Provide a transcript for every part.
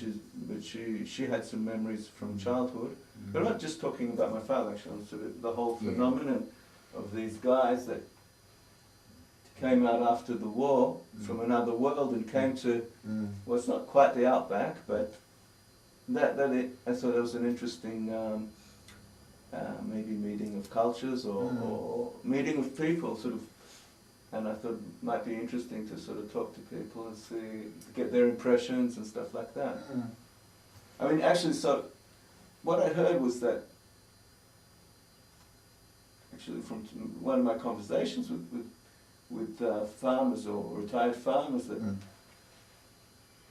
but she had some memories from childhood. But I'm not just talking about my father, actually. I'm sort of the whole phenomenon of these guys that came out after the war from another world and came to, well, it's not quite the outback, but I thought it was an interesting maybe meeting of cultures or meeting of people, sort of. And I thought it might be interesting to sort of talk to people and see, get their impressions and stuff like that. I mean, actually, so what I heard was that, actually from one of my conversations with farmers or retired farmers, that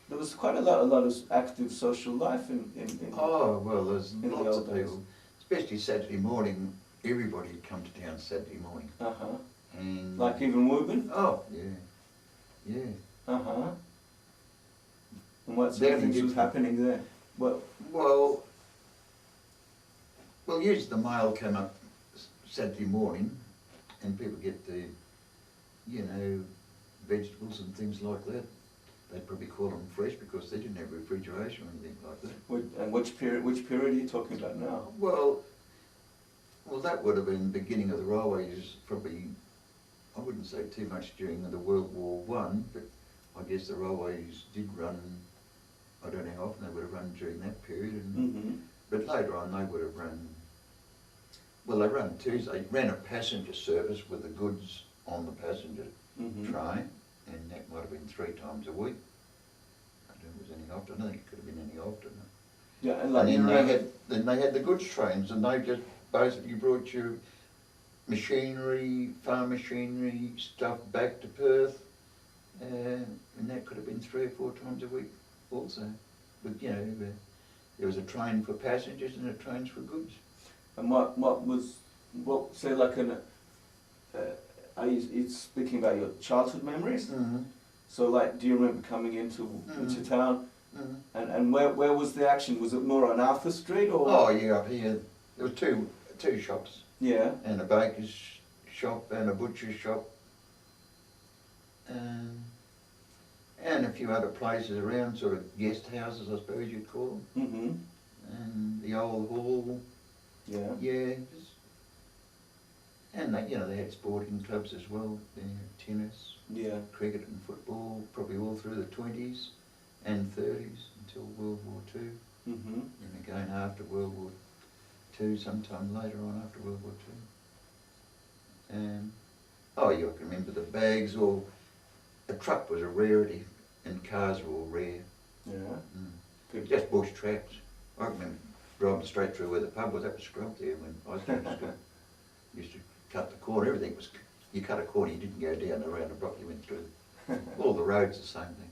there was quite a lot of active social life in oh, well, there's in lots the of old days. people, especially Saturday morning. Everybody would come to town Saturday morning. And Like even Woburn? oh, yeah. And what sort of things was happening there? Well, usually the mail came up Saturday morning, and people get the, vegetables and things like that. They'd probably call them fresh because they didn't have refrigeration or anything like that. And which period are you talking about now? Well, that would have been the beginning of the railways, probably. I wouldn't say too much during the World War One, but I guess the railways did run. I don't know how often they would have run during that period, but later on they would have run. Well, they ran Tuesday. They ran a passenger service with the goods on the passenger train, and that might have been 3 times a week. I don't know if it was any often. I don't think it could have been any often. Yeah, and like then they had the goods trains, and they just basically brought you machinery, farm machinery, stuff back to Perth, and that could have been 3 or 4 times a week also. But there was a train for passengers and a train for goods. And what say like are you speaking about your childhood memories? So like, do you remember coming into town? And where was the action? Was it more on Arthur Street or? Oh yeah, up here. There were two shops. Yeah. And a baker's shop and a butcher's shop. And a few other places around, sort of guest houses, I suppose you'd call them. And the old hall. Yeah. Yeah. And they had sporting clubs as well. They had tennis. Yeah. Cricket and football, probably all through the 20s and 30s until World War II. And again after World War II, sometime later on after World War II. And you can remember the bags, or a truck was a rarity, and cars were all rare. Yeah. Just bush tracks. I remember driving straight through where the pub was. That was scrub there when I was going to school. Used to cut the corner. Everything was. You cut a corner, you didn't go down around the block. You went through. All the roads the same thing.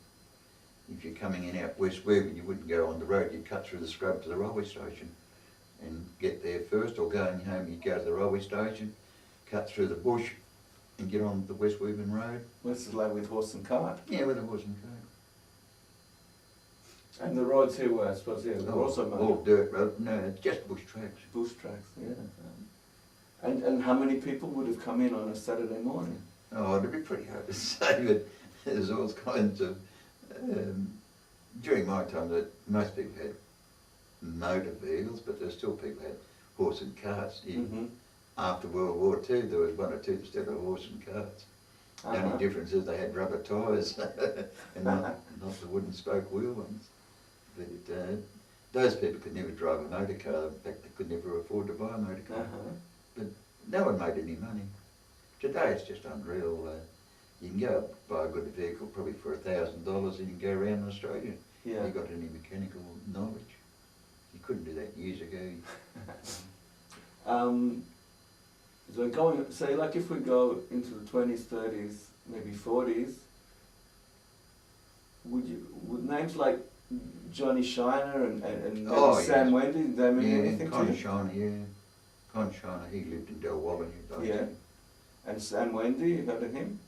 If you're coming in out West Woburn, you wouldn't go on the road. You'd cut through the scrub to the railway station, and get there first. Or going home, you'd go to the railway station, cut through the bush, and get on the West Woburn Road. Well, this is like with horse and cart. Yeah, with a horse and cart. And the roads here were, I suppose, they were also made. All dirt road. No, just bush tracks. Bush tracks, yeah. And how many people would have come in on a Saturday morning? Oh, it'd be pretty hard to say, but there's all kinds of. During my time, that most people had motor vehicles, but there's still people who had horse and carts. After World War II, there was 1 or 2 that still had horse and carts. The only difference is they had rubber tyres and not the wooden spoke wheel ones. But those people could never drive a motor car. In fact, they could never afford to buy a motor car. But no one made any money. Today it's just unreal. You can go buy a good vehicle probably for $1,000 and you can go around Australia. Yeah. You got any mechanical knowledge. You couldn't do that years ago. So going, say like if we go into the 20s, 30s, maybe 40s, would names like Johnny Shiner and Sam Wendy, did they mean anything to you? Shiner, yeah. Con Shiner, he lived in Dalwalla. Yeah. And Sam Wendy, you heard of him?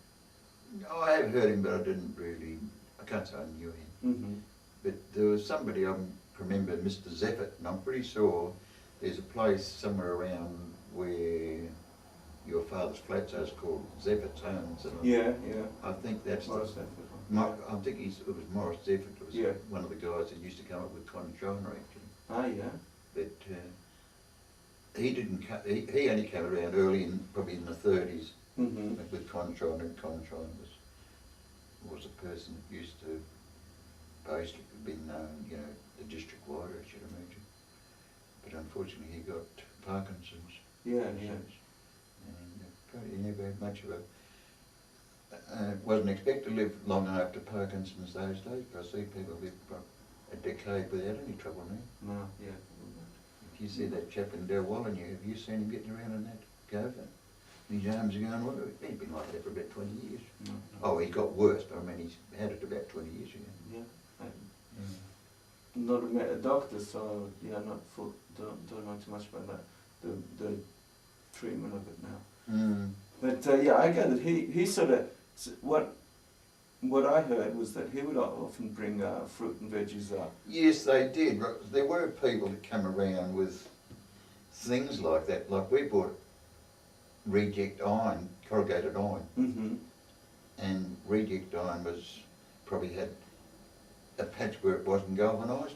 I have heard him, but I didn't really, I can't say I knew him. But there was somebody I remember, Mr. Zeffert, and I'm pretty sure there's a place somewhere around where your father's flat's house called Zeffert's Homes. And I think that's I think it was Morris Zeffert, was Yeah. one of the guys that used to come up with Conchina actually. Ah, yeah. But he didn't. He only came around early probably in the 30s with Conchina, and Conchina was a person that used to basically been known, you know, the district wide, I should imagine. But unfortunately, he got Parkinson's. Yeah, disease, yeah. And probably he never had much of a. Wasn't expected to live long after Parkinson's those days, but I see people live a decade without any trouble now. No, yeah. If you see that chap in Dalwallon, have you seen him getting around in that gopher? His arms are going, well, he's been like that for about 20 years. No, no. Oh, he got worse, but I mean, he's had it about 20 years ago. Yeah. I'm not a doctor, so yeah, don't know too much about that. The treatment of it now. But yeah, I gather he sort of what I heard was that he would often bring fruit and veggies up. Yes, they did. There were people that come around with things like that. Like we bought reject iron, corrugated iron, and reject iron probably had a patch where it wasn't galvanised.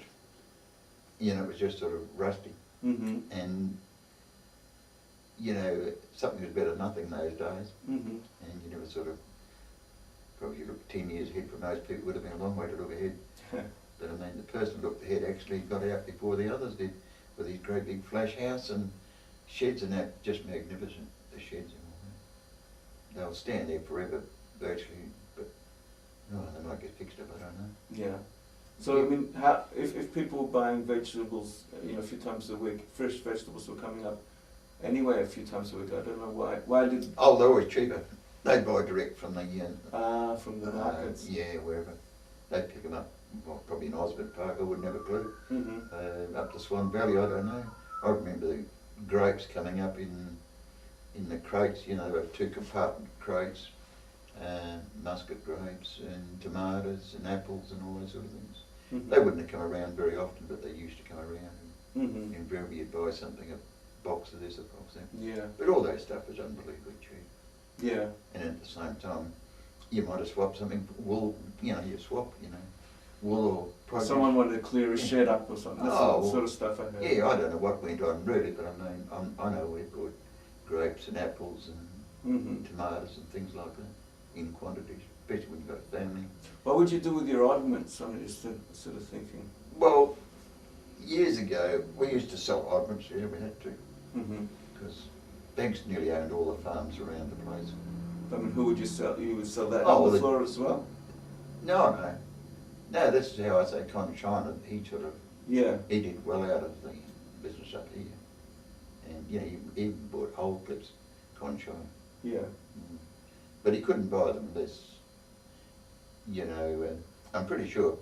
You know, it was just sort of rusty. And you know, something was better than nothing those days. And you never sort of, probably you look 10 years ahead for most people, would have been a long way to look ahead. But I mean, the person who looked ahead actually got out before the others did, with these great big flash house and sheds and that, just magnificent, the sheds and all that. They'll stand there forever, virtually, but they might get fixed up, I don't know. Yeah. So I mean, if people were buying vegetables, you know, a few times a week, fresh vegetables were coming up anyway a few times a week. I don't know why. Why did? Oh, they're always cheaper. They buy direct from the from the markets. Yeah, wherever. They pick them up. Well, probably in Osborne Park. I wouldn't have a clue. Up the Swan Valley, I don't know. I remember the grapes coming up in the crates. You know, they were 2 compartment crates. Muscat grapes and tomatoes and apples and all those sort of things. They wouldn't have come around very often, but they used to come around. And invariably you'd buy something, a box of this, a box of that. Yeah. But all that stuff was unbelievably cheap. Yeah. And at the same time, you might have swapped something for wool, you know, you swap, you know, wool or produce. Someone wanted to clear a shed up or something. That's the sort of stuff I heard. Yeah, I don't know what went on really, but I mean, I know we bought grapes and apples and tomatoes and things like that in quantities, especially when you've got a family. What would you do with your oddments? I'm just sort of thinking. Well, years ago, we used to sell oddments, yeah, we had to. Because banks nearly owned all the farms around the place. I mean, who would you sell? You would sell that on the floor as well? No. No, this is how I say Conchina. He sort of, he did well out of the business up here. And, you know, he even bought whole clips, Conchina. Yeah. But he couldn't buy them unless, you know, I'm pretty sure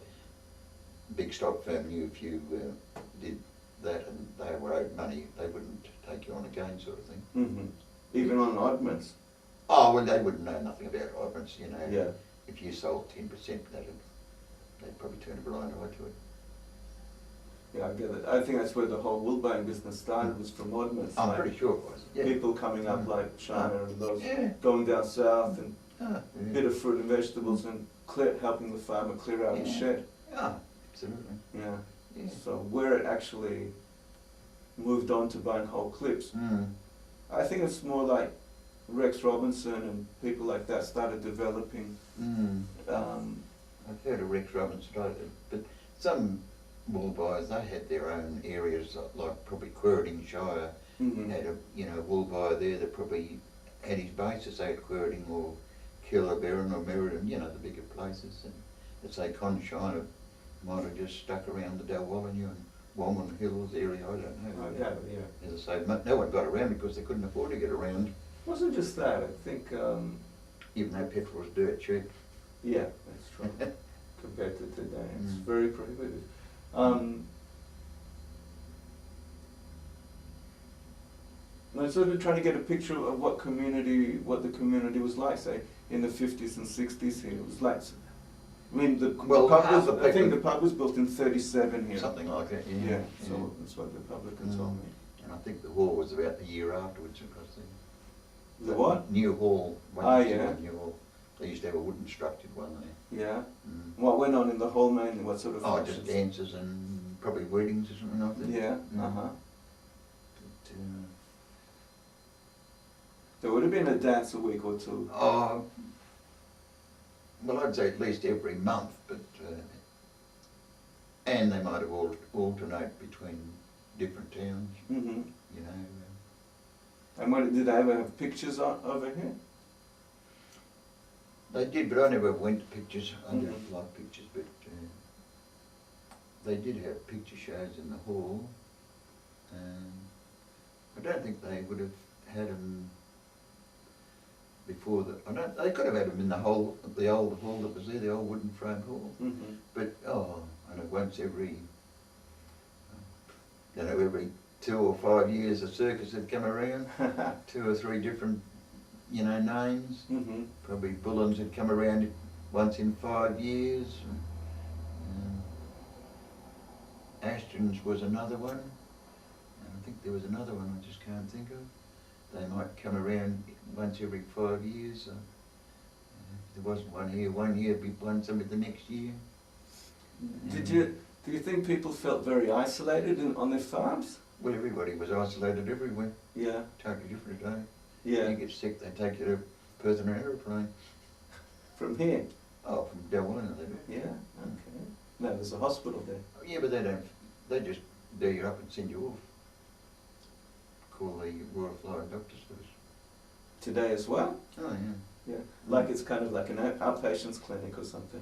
big stock firm knew if you did that and they were owed money, they wouldn't take you on again, sort of thing. Even on oddments? Oh, well, they wouldn't know nothing about oddments, you know. Yeah. If you sold 10%, they'd probably turn a blind eye to it. Yeah, I get it. I think that's where the whole wool buying business started, was from oddments. I'm pretty sure it was. Yeah. People coming up like China and those going down south and a bit of fruit and vegetables and helping the farmer clear out his shed. Yeah, absolutely. Yeah. So where it actually moved on to buying whole clips, I think it's more like Rex Robinson and people like that started developing. I've heard of Rex Robinson, but some wool buyers, they had their own areas, like probably Quirting Shire had a wool buyer there that probably had his basis at Quirting or Killaberan or Meriden, you know, the bigger places. And let's say Conchina might have just stuck around the Dalwallon and Womman Hills area, I don't know. I gather, yeah. As I say, no one got around because they couldn't afford to get around. It wasn't just that, I think... even though petrol was dirt cheap. Yeah, that's true. Compared to today, it's very prohibitive. I'm sort of trying to get a picture of what the community was like, say, in the 50s and 60s here. It was like, I mean, I think the pub was built in 37 here. Something like that, yeah. Yeah, so that's what the publican told me. And I think the hall was about the year afterwards, because the what? New hall. Ah, yeah. New hall. They used to have a wooden structured one there. Yeah. Mm. What went on in the hall mainly? What sort of Oh, functions? just dances and probably weddings or something like that. Yeah. Mm. Uh-huh. But, There would have been a dance a week or two. oh, well, I'd say at least every month, but and they might have alternate between different towns. Mm-hmm. You know. And what, did they ever have pictures over here? They did, but I never went to pictures. I Mhm. didn't like pictures, but they did have picture shows in the hall. I don't think they would have had them before that. They could have had them in the old hall that was there, the old wooden frame hall. Mm-hmm. But I know once every 2 or 5 years, a circus had come around, 2 or 3 different, names. Mm-hmm. Probably Bullens had come around once in 5 years. Ashton's was another one. And I think there was another one I just can't think of. They might come around once every 5 years. There wasn't one here 1 year, it'd be one the next year. Do you think people felt very isolated on their farms? Well, everybody was isolated everywhere. Yeah. Totally different today. Yeah. You get sick, they take you to Perth in an aeroplane. From here? Oh, from Delwyn, they do. Yeah. Okay. No, there's a hospital there. Yeah, but they just dare you up and send you off. Call the Royal Flying Doctors Service. Today as well? Oh, yeah. Yeah. Like it's kind of like an outpatients clinic or something.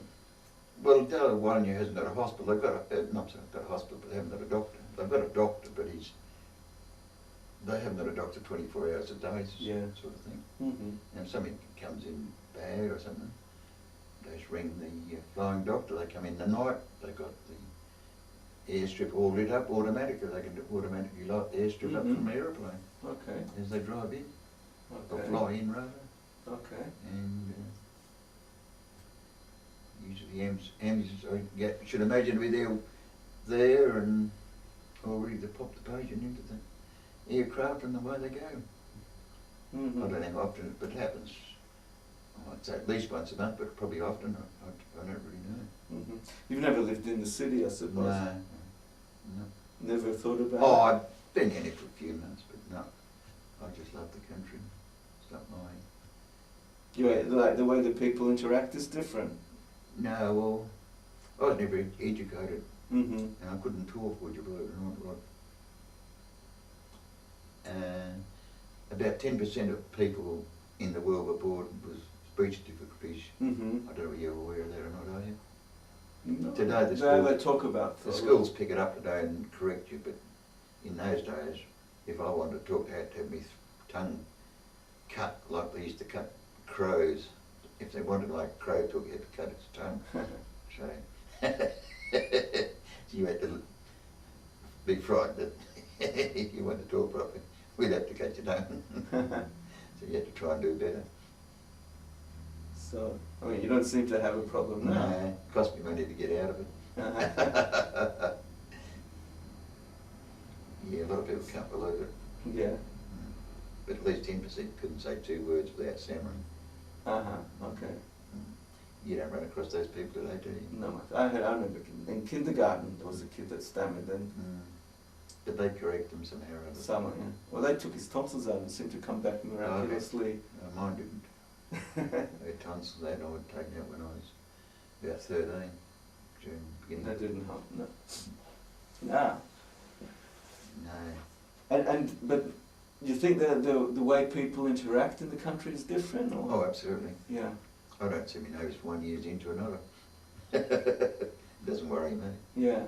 Well, Delwyn hasn't got a hospital. They've got got a hospital, but they haven't got a doctor. They've got a doctor, but they haven't got a doctor 24 hours a day, Yeah. sort of thing. Mm-hmm. And if something comes in bad or something, they just ring the flying doctor. They come in the night. They've got the airstrip all lit up automatically. They can automatically light the airstrip up from the aeroplane Okay. as they drive in, or Okay. fly in rather. Okay. And usually ambulances, I should imagine to be there and already they pop the patient into the aircraft and away they go. Mm-hmm. I don't know how often, but it happens. I'd say at least once a month, but probably often. I don't really know. Mm-hmm. You've never lived in the city, I suppose. No. Never thought about Oh, it? I've been in it for a few months, but no. I just love the country. It's not mine. Like the way the people interact is different. No, well, I was never educated, Mm-hmm. and I couldn't talk, would you believe it or not? About 10% of people in the world were born with speech difficulties. Mm-hmm. I don't know if you're aware of that or not, are you? No. Today the They talk about the schools pick it up today and correct you, but in those days, if I wanted to talk, I had to have my tongue cut like they used to cut crows. If they wanted like a crow talk, you had to cut its tongue. So you had to be frightened that if you wanted to talk properly, we'd have to cut your tongue. So you had to try and do better. So, I mean, you don't seem to have a problem now. No, it cost me money to get out of it. Yeah, a lot of people can't believe it. Yeah. But at least 10% couldn't say 2 words without stammering. Okay. You don't run across those people today, do you? No, I remember in kindergarten there was a kid that stammered and Did they correct them somehow or other? summer, yeah. Well, they took his tonsils out and seemed to come back miraculously. No, mine didn't. Their tonsils out, I would take out when I was about 13, during the beginning. That didn't help, no. No. No. But you think that the way people interact in the country is different? Or? Oh, absolutely. Yeah. I don't see my nose 1 year into another. Doesn't worry me. Yeah.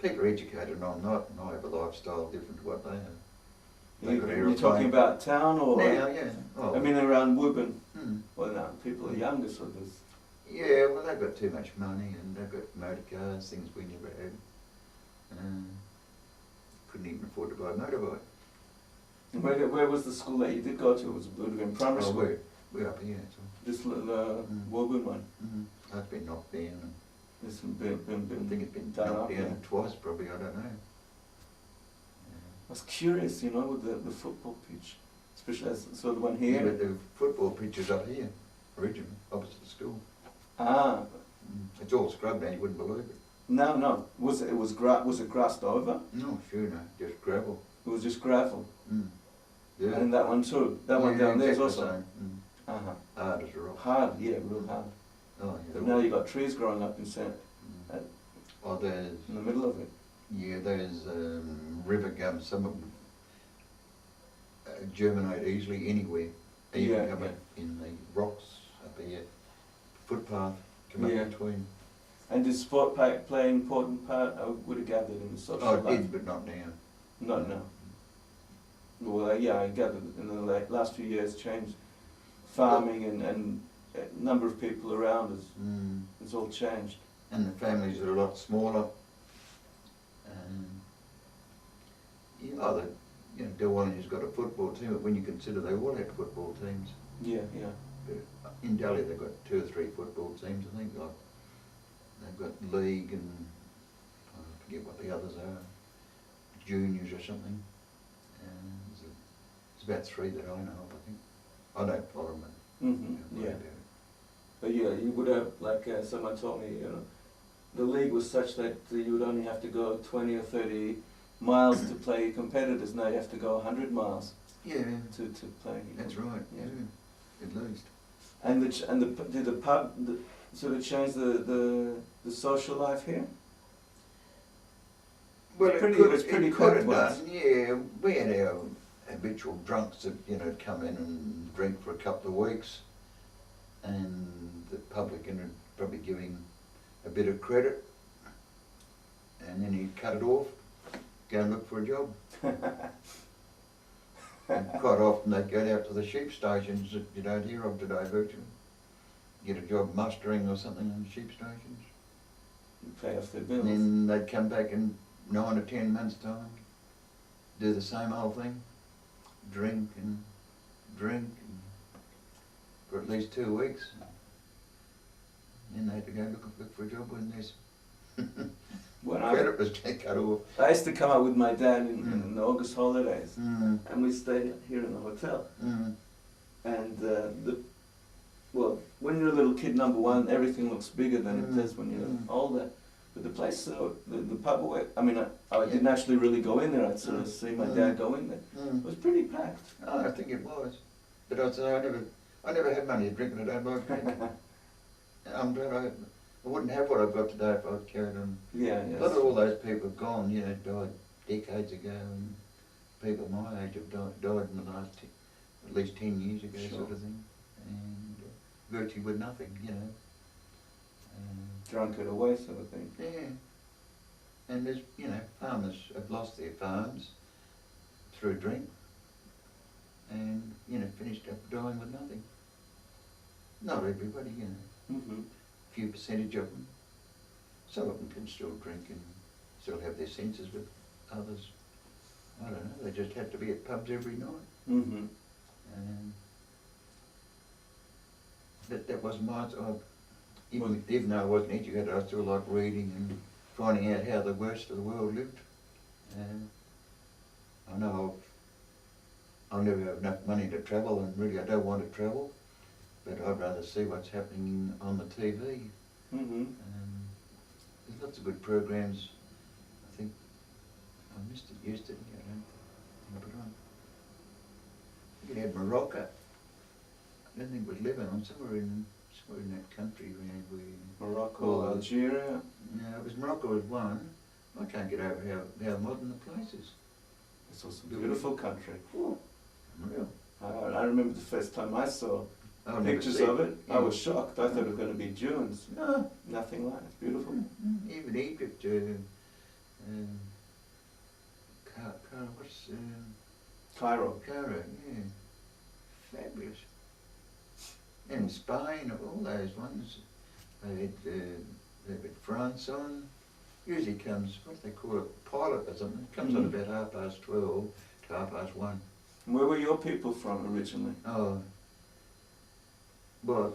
People are educated and I'm not, and I have a lifestyle different to what they have. You're talking about town or? Now, yeah. Oh. I mean around Woburn. Hmm. Well, no, people are younger, so there's... Yeah, well they've got too much money and they've got motor cars, things we never had. Couldn't even afford to buy a motorbike. And where was the school that you did go to? Would have been primary school? We're up here, so. This little Woburn one? That's been knocked down. And It's been I think it's been done knocked up, down yeah. twice probably, I don't know. I was curious, with the football pitch, especially so the one Yeah, here. but the football pitch is up here. originally, opposite the school. Ah, It's all scrub now, you wouldn't believe it. no. Was it grassed over? No, sure, no, just gravel. It was just gravel. Yeah. And that one too. That one down there is exactly also. the same. Uh-huh. Hard as a rock. Hard, yeah, real hard. Oh, yeah. But now you've got trees growing up in There's, in the middle of it. yeah, there's river gums, some of them germinate easily anywhere. Even up in the rocks up here, footpath, come up between. And did sport play an important part? I would have gathered in the social life. It did, but not now. Not now. Well, yeah, I gathered in the last few years changed. Farming and number of people around has all changed. And the families are a lot smaller. Derwallinger's got a football team, but when you consider they all had football teams. Yeah. But in Delhi they've got 2 or 3 football teams, I think. Like, they've got league and I forget what the others are, juniors or something. There's about 3 that I know of, I think. I don't follow them. Yeah. But yeah, you would have, like someone told me, the league was such that you would only have to go 20 or 30 miles to play competitors. Now you have to go 100 miles. Yeah. To play. That's right. Yeah. At least. And did the pub sort of change the social life here? Well, it was pretty could have once. done. Yeah, we had our habitual drunks that come in and drink for a couple of weeks, and the publican would probably give him a bit of credit, and then he'd cut it off, go and look for a job. And quite often they'd go out to the sheep stations that you don't hear of today virtually. Get a job mustering or something on the sheep stations. Pay off their bills. And then they'd come back in 9 or 10 months' time, do the same old thing, drink and for at least 2 weeks. Then they had to go look for a job when there's credit was cut off. I used to come out with my dad in the August holidays, and we stayed here in the hotel. And well, when you're a little kid, number one, everything looks bigger than it does when you're older. But the place, the pub, I didn't actually really go in there. I'd sort of see my dad go in there. It was pretty packed. Oh, I think it was. But I'd say I never had money to drink and I don't like drinking. I'm glad I wouldn't have what I've got today if I'd carried on. Yeah. A lot of all those people have gone, died decades ago, and people my age have died in the last at least 10 years ago, sort of thing. And virtually with nothing, Drunk it away, sort of thing. Yeah. And there's, farmers have lost their farms through drink and, finished up dying with nothing. Not everybody, few percentage of them. Some of them can still drink and still have their senses, but others, I don't know, they just have to be at pubs every night. That wasn't my, even though I wasn't educated, I still liked reading and finding out how the worst of the world lived. I know I'll never have enough money to travel, and really I don't want to travel, but I'd rather see what's happening on the TV. There's lots of good programs. I think I missed it yesterday. I don't think I put it on. I think it had Morocco. I don't think it was Lebanon. Somewhere in that country where Morocco, Algeria. No, it was Morocco was one. I can't get over how modern the place is. It's also a beautiful country. Oh, unreal. I remember the first time I saw pictures of it. I was shocked. I thought it was going to be dunes. No, nothing like it. It's beautiful. Even Egypt, Cairo. Cairo, yeah. Fabulous. And Spain, all those ones. They had France on. Usually comes, what do they call it, pilot or something. It comes on about 12:30 to 1:30. Where were your people from originally? Oh, well,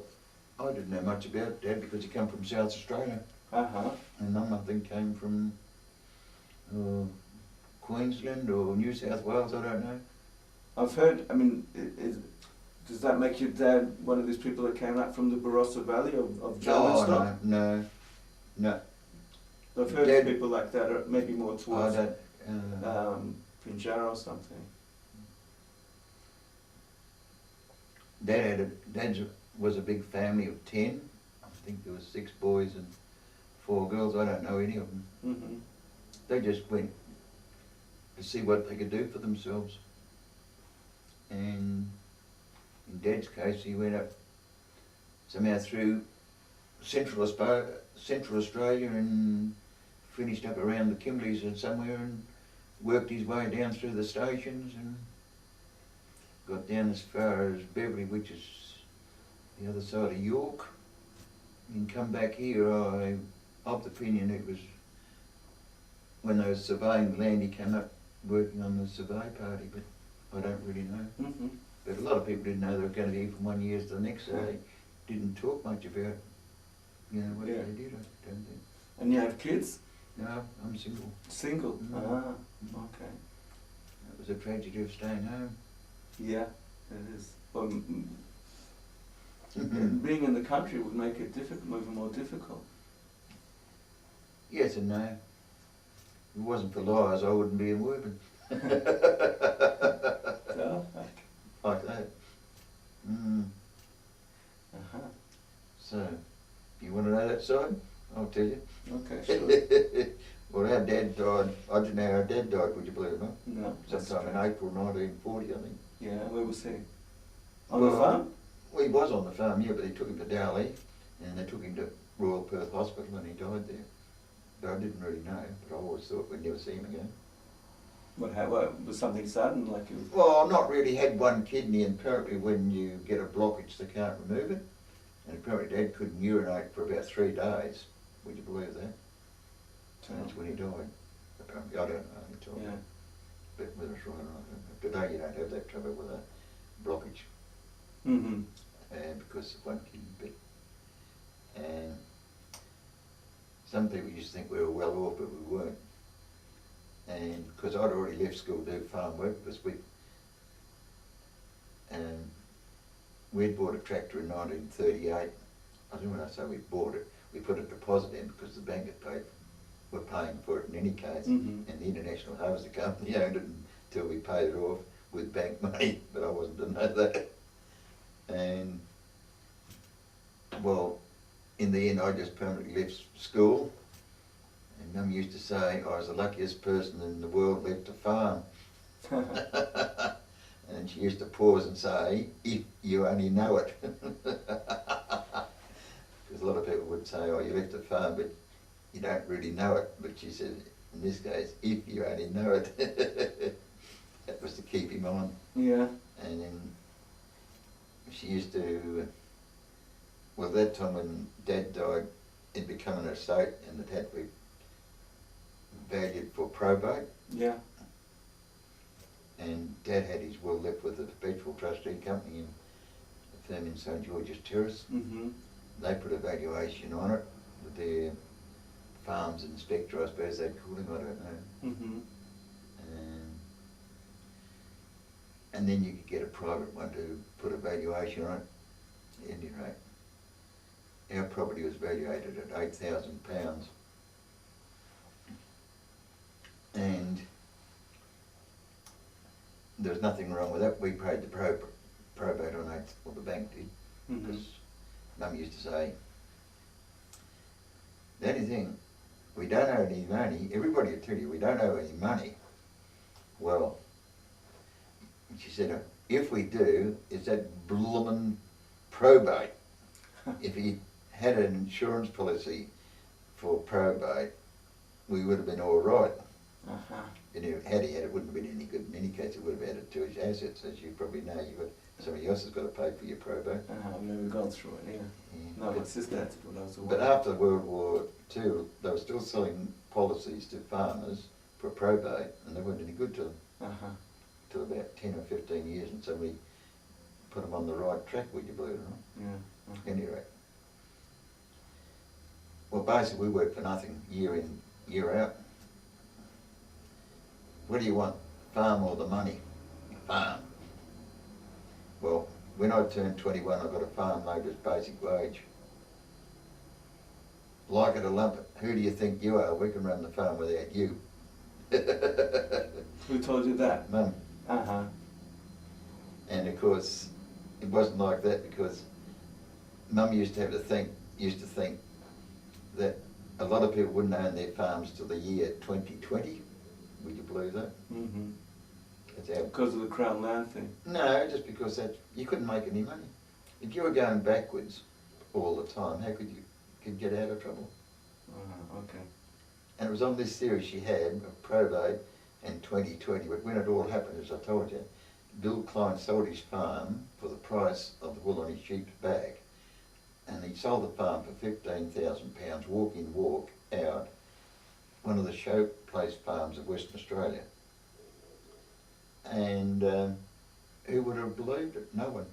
I didn't know much about Dad because he came from South Australia. And Mum, I think, came from Queensland or New South Wales, I don't know. I've heard, Does that make your dad one of these people that came out from the Barossa Valley of German Oh, stock? no. I've heard Dad, of people like that, or maybe more I towards don't, Pinjarra or something. Dad's was a big family of 10. I think there was 6 boys and 4 girls. I don't know any of them. Mm-hmm. They just went to see what they could do for themselves. And in Dad's case, he went up somehow through Central Australia and finished up around the Kimberleys and somewhere and worked his way down through the stations and got down as far as Beverley, which is the other side of York, and come back here. I'm of the opinion it was when they were surveying the land, he came up working on the survey party, but I don't really know. Mm-hmm. But a lot of people didn't know they were going to be here from one year to the next, so they didn't talk much about, what they did, I don't think. And you have kids? No, I'm single. Single? No. Ah, okay. That was a tragedy of staying home. Yeah, it is. Well, being in the country would make it even more difficult. Yes and no. If it wasn't for liars, I wouldn't be in Woburn. Oh, Like that. uh-huh. So, you want to know that side? I'll tell you. Okay, sure. Well, our dad died, I don't know how our dad died, would you believe it or not? No. Sometime in April 1940, I think. Yeah, where was he? On the farm? Well, he was on the farm, yeah, but they took him to Dowley, and they took him to Royal Perth Hospital, and he died there. But I didn't really know, but I always thought we'd never see him again. What, was something sudden, like you? Well, not really. Had one kidney, and apparently when you get a blockage, they can't remove it. And apparently Dad couldn't urinate for about 3 days. Would you believe that? So that's when he died. Apparently, I don't know. He told me. Yeah. But whether it's right or not, I don't know. Today you don't have that trouble with a blockage. Mm-hmm. Because of one kidney. And some people used to think we were well off, but we weren't. And because I'd already left school to do farm work, because we'd bought a tractor in 1938. I think when I say we bought it, we put a deposit in because the bank had were paying for it in any case, Mm-hmm. and the International Harvester Company owned it until we paid it off with bank money, but I wasn't to know that. And, well, in the end I just permanently left school, and Mum used to say I was the luckiest person in the world left to farm. And she used to pause and say, if you only know it. Because a lot of people would say, oh, you left to farm, but you don't really know it. But she said, in this case, if you only know it. That was to keep him on. Yeah. And then she used to, well, that time when Dad died, it'd become an estate and it had to be valued for probate. Yeah. And Dad had his will left with the Perpetual Trustee Company in a firm in St George's Terrace. Mm-hmm. They put a valuation on it with their farms inspector, I suppose they'd call him, I don't know. Mm-hmm. And then you could get a private one to put a valuation on it. At any rate, our property was valuated at £8,000. And there was nothing wrong with that. We paid the probate on it, or the bank did, because Mum used to say, the only thing, we don't owe any money. Everybody will tell you we don't owe any money. Well, she said, if we do, it's that bloomin' probate. If he had an insurance policy for probate, we would have been all right. Uh-huh. And had he had it, wouldn't have been any good. In any case, it would have added to his assets, as you probably know. Somebody else has got to pay for your probate. I've never gone through it, yeah. Yeah. No, my sister had to do it when I was away. But after World War II, they were still selling policies to farmers for probate, and they weren't any good to them. Uh-huh. Till about 10 or 15 years, and so we put them on the right track, would you believe it or not? Yeah. Uh-huh. Anyway. Well, basically we work for nothing, year in, year out. What do you want, farm or the money? Farm. Well, when I turned 21, I got a farm labourer's basic wage. Like it or lump it. Who do you think you are? We can run the farm without you. Who told you that? Mum. Uh-huh. And of course, it wasn't like that because Mum used to think that a lot of people wouldn't own their farms till the year 2020. Would you believe that? Mm-hmm. That's how. Because of the Crown land thing? No, just because you couldn't make any money. If you were going backwards all the time, how could you get out of trouble? Okay. And it was on this theory she had of probate and 2020, but when it all happened, as I told you, Bill Klein sold his farm for the price of the wool on his sheep's back, and he sold the farm for £15,000, walk in, walk out, one of the showplace farms of Western Australia. And who would have believed it? No one.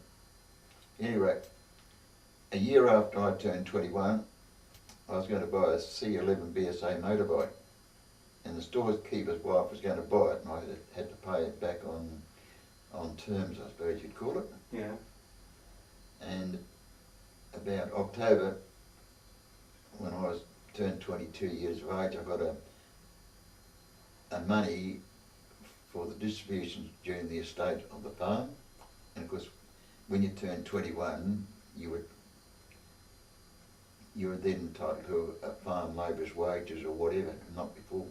Anyway, a year after I turned 21, I was going to buy a C11 BSA motorbike, and the storekeeper's wife was going to buy it, and I had to pay it back on terms, I suppose you'd call it. Yeah. And about October, when I was turned 22 years of age, I got a money for the distributions during the estate of the farm. And of course, when you turned 21, you were then entitled to a farm labourer's wages or whatever, not before.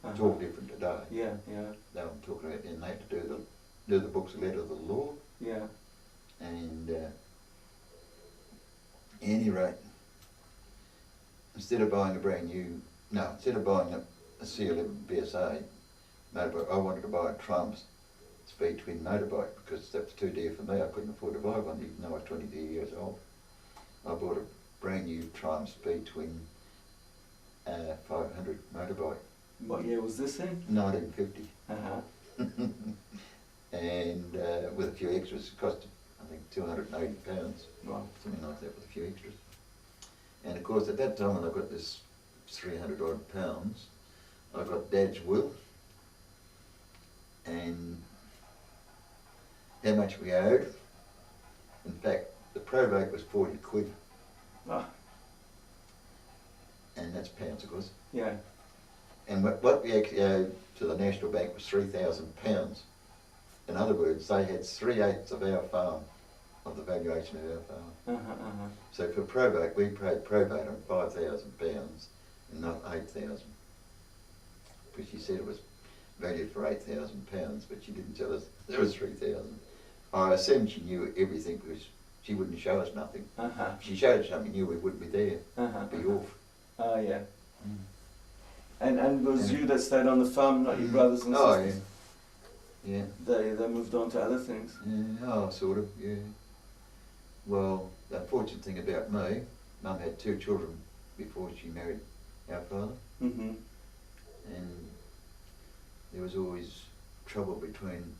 It's all different today. Yeah, yeah. They were talking about then they had to do the books of letter of the law. Yeah. And at any rate, instead of buying a C11 BSA motorbike, I wanted to buy a Trumps speed twin motorbike because that was too dear for me. I couldn't afford to buy one even though I was 22 years old. I bought a brand new Trumps speed twin 500 motorbike. What year was this in? 1950. Uh-huh. And with a few extras, it cost I think £280, Wow. something like that with a few extras. And of course at that time when I got this 300 odd pounds, I got Dad's will and how much we owed. In fact, the probate was 40 quid. Oh. And that's pounds of course. Yeah. And what we actually owed to the National Bank was £3,000. In other words, they had 3/8 of our farm, of the valuation of our farm. So for probate, we paid probate on £5,000 and not 8,000. Because she said it was valued for £8,000, but she didn't tell us there was 3,000. I assumed she knew everything because she wouldn't show us nothing. If she showed us something new, we wouldn't be there. Be off. Oh yeah. And was you that stayed on the farm, not your brothers and sisters? Oh yeah. They moved on to other things. Yeah, oh, sort of, yeah. Well, the unfortunate thing about me, Mum had 2 children before she married our father. Mm-hmm. And there was always trouble between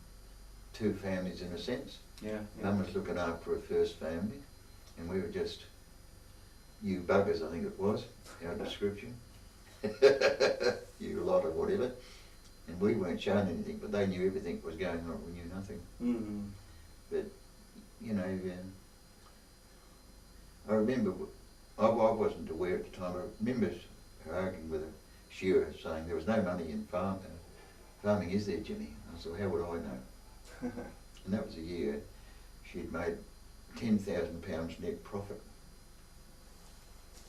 2 families in a sense. Yeah. Mum was looking after her first family, and we were just you buggers, I think it was, our description. You lot or whatever. And we weren't shown anything, but they knew everything was going on. We knew nothing. Mm-hmm. But, you know, I remember, I wasn't aware at the time, I remember her arguing with a shearer saying there was no money in farming, is there, Jimmy? I said, how would I know? And that was a year she'd made £10,000 net profit.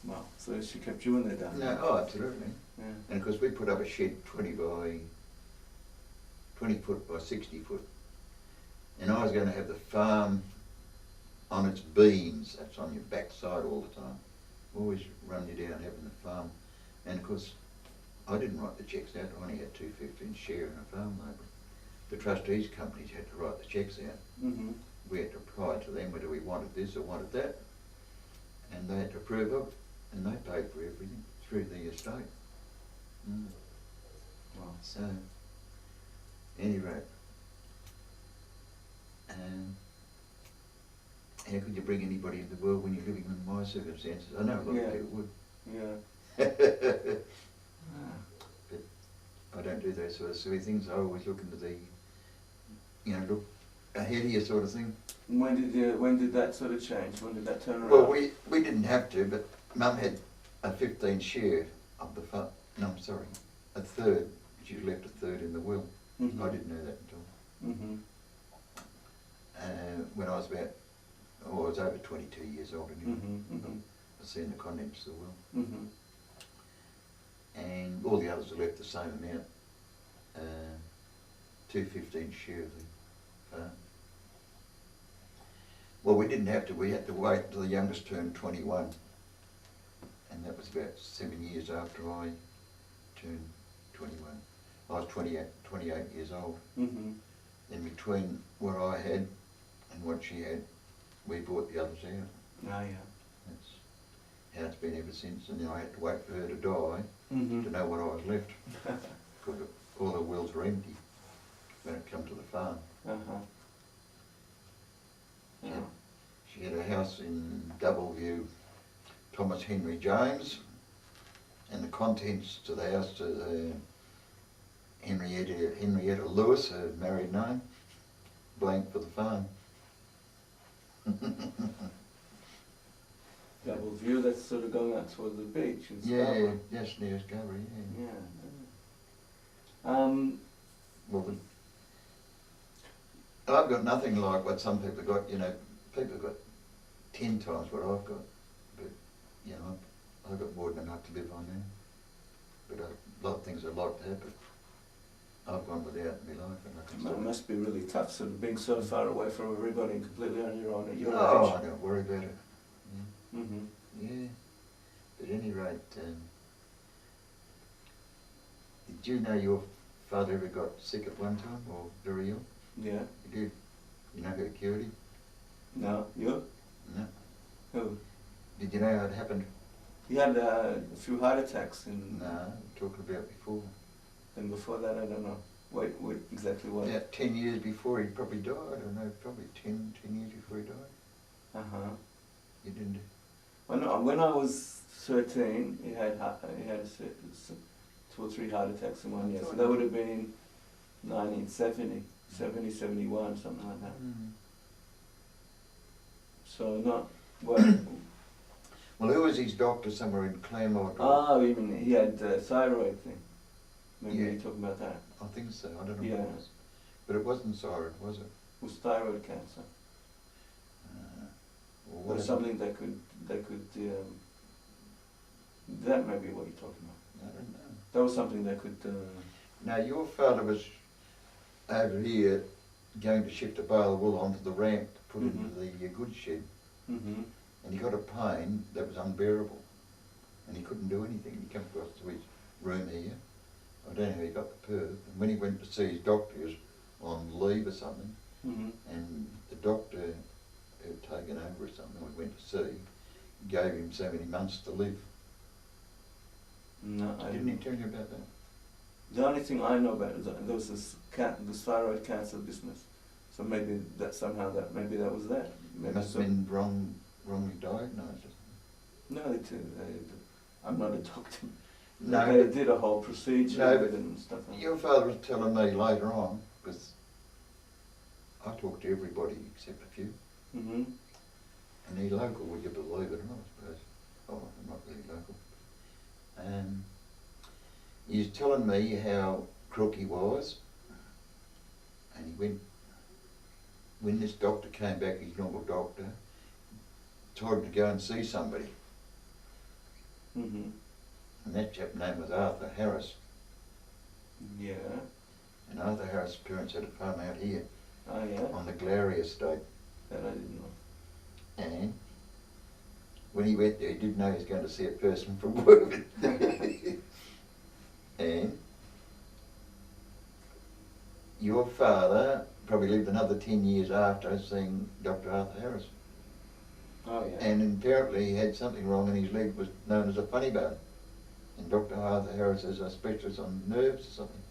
Wow, so she kept you in there, down there? No, oh, absolutely. Yeah. And of course we put up a shed 20 foot by 60 foot. And I was going to have the farm on its beams, that's on your backside all the time. Always run you down having the farm. And of course, I didn't write the checks out, I only had $2.15 share in a farm labourer. The trustees companies had to write the checks out. Mm-hmm. We had to apply to them whether we wanted this or wanted that. And they had to approve of it, and they paid for everything through the estate. Mm. Wow. So, any rate, how could you bring anybody into the world when you're living in my circumstances? I know a lot of people would. Yeah. But I don't do those sort of silly things. I always look into the, look ahead of you sort of thing. When did that sort of change? When did that turn around? Well, we didn't have to, but Mum had a 15 share of the farm. No, I'm sorry, a third. She left a third in the will. Mm-hmm. I didn't know that until when I was about, I was over 22 years old anyway. I seen the contents of the will. And all the others were left the same amount, 2/15 share of the farm. Well, we didn't have to, we had to wait until the youngest turned 21. And that was about 7 years after I turned 21. I was 28 years old. In between what I had and what she had, we bought the others out. Oh, yeah. That's how it's been ever since. And then I had to wait for her to die to know what I was left. Because all the wills were empty when it come to the farm. She had a house in Doubleview, Thomas Henry James, and the contents to the house to Henrietta Lewis, her married name, blank for the farm. Doubleview, that's sort of going out toward the beach in Yeah, yes, near Scarborough, yeah. Well, I've got nothing like what some people got, you know, people have got 10 times what I've got, but, you know, I've got more than enough to live on now. But a lot of things I'd like to have, but I've gone without in my life. And It must be really tough, sort of being so far away from everybody and completely on your own at your Oh, age. I don't worry about it. Yeah. Yeah. But at any rate, did you know your father ever got sick at one time or very ill? Yeah. You did? You know who cured him? No, you? No. Who? Did you know how it happened? He had a few heart attacks and... No, I'm talking about before. And before that, I don't know. Wait, exactly what? Yeah, 10 years before he probably died, I don't know, probably 10 years before he died. You didn't? Well, no, when I was 13, he had 2 or 3 heart attacks in 1 year. So that would have been 1970, 71, something like that. So not, well... Well, who was his doctor somewhere in Claremont? Oh, you mean he had a thyroid thing? Maybe Yeah. you're talking about that. I think so, I don't know Yeah. what it was. But it wasn't thyroid, was it? It was thyroid cancer. Or Or something that could, that may be what you're talking about. I don't know. That was something that could... Now, your father was over here going to shift a bale of wool onto the ramp to put into the goods shed. And he got a pain that was unbearable. And he couldn't do anything. He came across to his room here. I don't know how he got the perv. And when he went to see his doctor, he was on leave or something. And the doctor had taken over or something, we went to see, gave him so many months to live. No, Didn't he tell you about that? The only thing I know about is that there was this thyroid cancer business. So maybe that maybe that was that. It Maybe must have been wrongly diagnosed. No, they did. I'm not a doctor. No, they but- did a whole procedure No, with but it and stuff. Your father was telling me later on, because I talked to everybody except a few, and he's local, would you believe it or not, I suppose. Oh, I'm not really local. He's telling me how crook he was, and he went, when this doctor came back, his normal doctor, told him to go and see somebody. And that chap's name was Arthur Harris. Yeah. And Arthur Harris' parents had a farm out here. Oh, yeah? On the Glary estate. That I didn't know. And when he went there, he didn't know he was going to see a person from work. And your father probably lived another 10 years after seeing Dr. Arthur Harris. Oh, yeah. And apparently he had something wrong and his leg was known as a funny bone. And Dr. Arthur Harris is a specialist on nerves or something.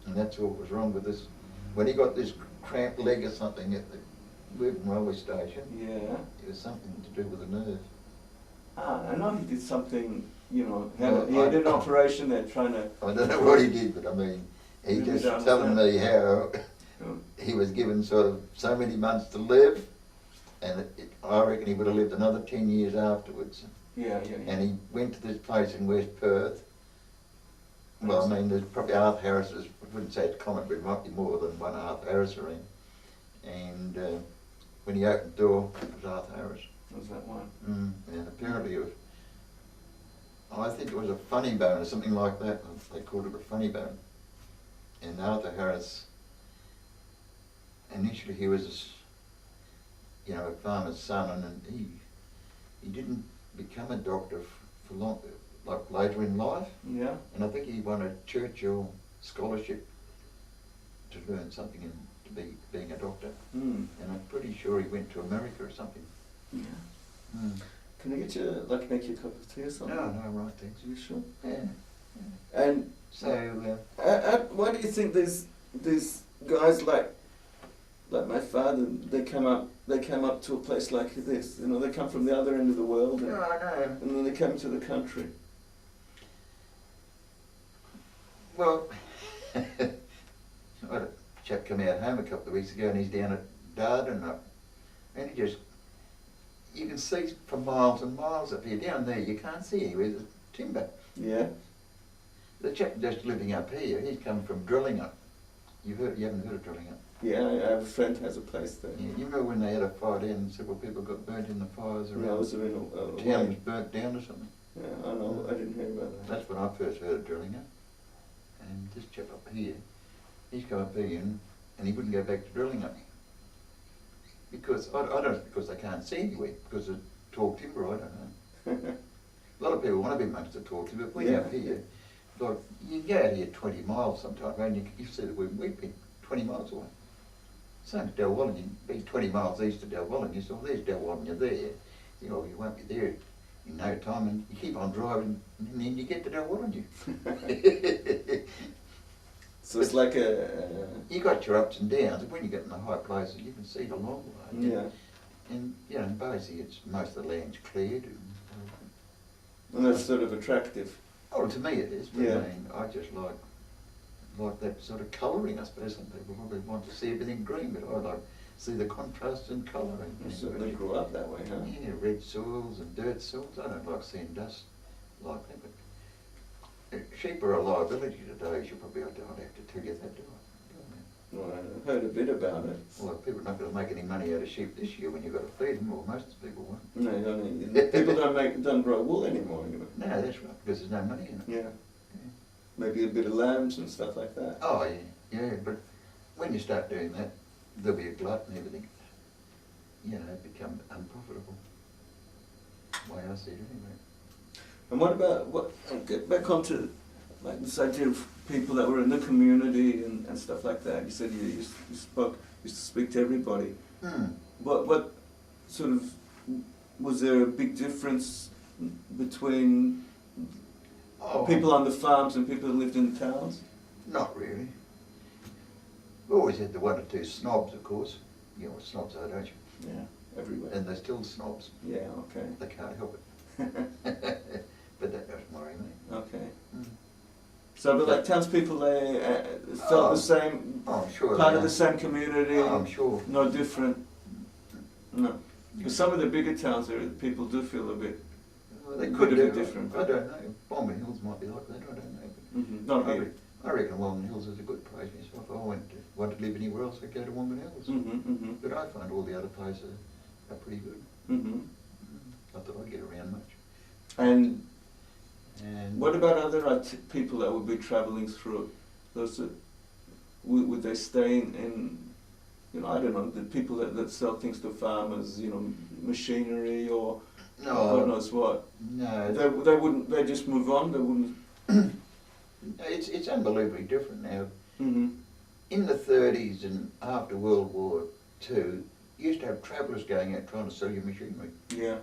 And that's what was wrong with this. When he got this cramped leg or something at the Wirton railway station, yeah, it was something to do with the nerve. Ah, I know he did something, you know, Well, he had an operation there trying to... I don't know what he did, but I mean, he Really just don't telling understand. me how Oh. he was given sort of so many months to live, and I reckon he would have lived another 10 years afterwards. Yeah. And he went to this place in West Perth. Well, I mean, there's probably Arthur Harris's, I wouldn't say it's common, but it might be more than one Arthur Harris around. And when he opened the door, it was Arthur Harris. Was that one? And apparently it was, I think it was a funny bone or something like that. They called it a funny bone. And Arthur Harris, initially he was, a farmer's son, and he didn't become a doctor for long, like later in life. Yeah. And I think he won a Churchill scholarship to learn something and to being a doctor. And I'm pretty sure he went to America or something. Yeah. Can I get you, make you a cup of tea or something? No, right, thanks. Are you sure? Yeah. And So, why do you think these guys like my father, they came up to a place like this? They come from the other end of the world, and, I know. and then they come to the country. Well, I had a chap come out home a couple of weeks ago, and he's down at Darden up, and you can see for miles and miles up here. Down there, you can't see anywhere. There's timber. Yeah. The chap just living up here, he's come from Drilling Up. You haven't heard of Drilling Up? Yeah, I have a friend who has a place there. Yeah, you remember when they had a fire down and several people got burnt in the fires around? Yeah, was there The town was burnt down or something? Yeah, I know. I didn't hear about that. That's when I first heard of Drilling Up. And this chap up here, he's come up here and he wouldn't go back to Drilling Up. Because, I don't know, because they can't see anywhere, because of tall timber, I don't know. A lot of people want to be amongst the tall timber, but we're up here, like, you go out here 20 miles sometimes, and you see that we've been 20 miles away. Same as Dalwallon, you'd be 20 miles east of Dalwallon, you say, well, there's Dalwallon, you're there. You know, you won't be there in no time, and you keep on driving, and then you get to Dalwallon, you. So it's like You got your ups and downs, and when you get in the high places, you can see the long way. Yeah. And, basically, most of the land's cleared. And that's sort of attractive. Oh, to me it is, but Yeah. I mean, I just like that sort of colouring. I suppose some people probably want to see everything green, but I like to see the contrast in colour. You certainly grew up that way, huh? Yeah, red soils and dirt soils. I don't like seeing dust like that, but sheep are a liability today. You probably don't have to tell you that, do I? Well, I heard a bit about it. Well, people are not going to make any money out of sheep this year when you've got to feed them, or most people won't. No, you don't. People don't grow wool anymore anyway. No, that's right, because there's no money in it. Yeah. Maybe a bit of lambs and stuff like that. Oh, yeah, but when you start doing that, there'll be a glut and everything. It become unprofitable. The way I see it anyway. And what about, get back onto this idea of people that were in the community and stuff like that. You said you used to speak to everybody. What sort of, was there a big difference between people on the farms and people that lived in the towns? Not really. We always had the one or two snobs, of course. You know what snobs are, don't you? Yeah, everywhere. And they're still snobs. Yeah, okay. They can't help it. But that doesn't worry me. Okay. So, but like townspeople, they felt the same, I'm sure part of the same community. I'm sure. No different. No. Because some of the bigger towns, people do feel a bit. Well, they a could bit do. different. I don't know. Bombing Hills might be like that. I don't know. Not here. I reckon Wombin Hills is a good place myself. If I wanted to live anywhere else, I'd go to Wombin Hills. But I find all the other places are pretty good. Not that I get around much. And And what about other people that would be travelling through? Those that, would they stay in I don't know, the people that sell things to farmers, machinery or God knows what? No. They wouldn't. They just move on. They wouldn't. It's unbelievably different now. In the 30s and after World War II, you used to have travellers going out trying to sell you machinery. Yeah.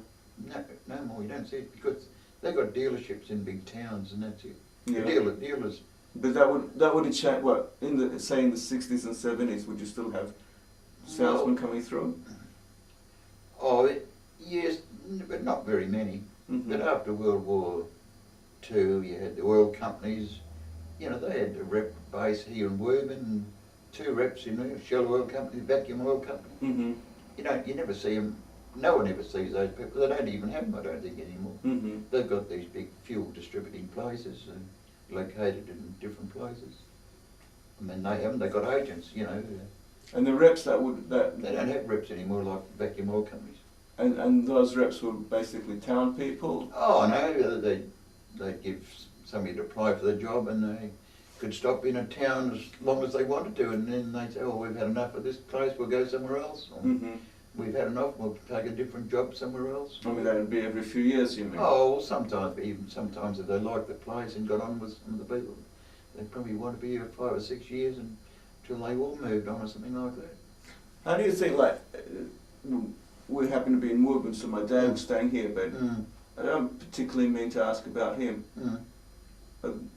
No more. You don't see it because they got dealerships in big towns and that's it. Yeah. Dealers. But that would have changed. What in the 60s and 70s? Would you still have salesmen coming through? Oh, yes, but not very many. But after World War II, you had the oil companies. They had a rep base here in Werben, two reps in there, Shell Oil Company, Vacuum Oil Company. Mm-hmm. You never see them, no one ever sees those people. They don't even have them, I don't think, anymore. Mm-hmm. They've got these big fuel distributing places located in different places. I mean, they've got agents, you know. And the reps that They don't have reps anymore like vacuum oil companies. And those reps were basically town people? Oh no, they'd give somebody to apply for the job and they could stop in a town as long as they wanted to, and then they'd say, oh, we've had enough of this place, we'll go somewhere else. Or, Mm-hmm. we've had enough, we'll take a different job somewhere else. I mean, that would be every few years, you mean? Oh, well, sometimes if they liked the place and got on with some of the people, they'd probably want to be here 5 or 6 years until they all moved on or something like that. How do you think, like, we happen to be in Woburn, so my dad was staying here, but I don't particularly mean to ask about him.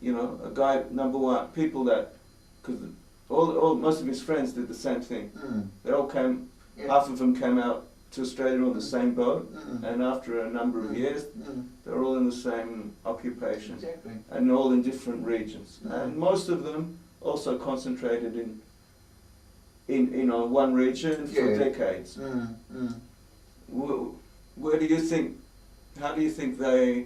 You know, a guy, number one, people that, because most of his friends did the same thing. They all came, half of them came out to Australia on the same boat, and after a number of years, they're all in the same occupation, Exactly. and all in different regions. And most of them also concentrated in one region for decades. Where do you think? How do you think they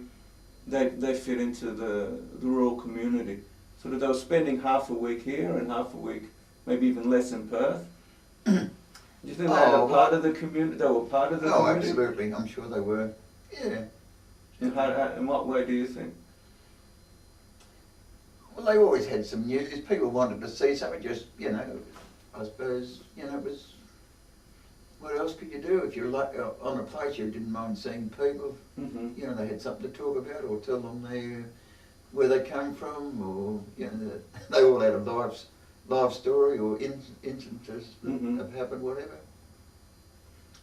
fit into the rural community? Sort of, they were spending half a week here and half a week, maybe even less in Perth. Do you think they were part of the community? They were part of the community? Absolutely. I'm sure they were. Yeah. In what way do you think? Well, they always had some news. People wanted to see something. Just, you know, I suppose, you know, it was. What else could you do if you're like on a place you didn't mind seeing people? You know, they had something to talk about, or tell them where they came from, or you know, they all had a life story or instances that have happened, whatever.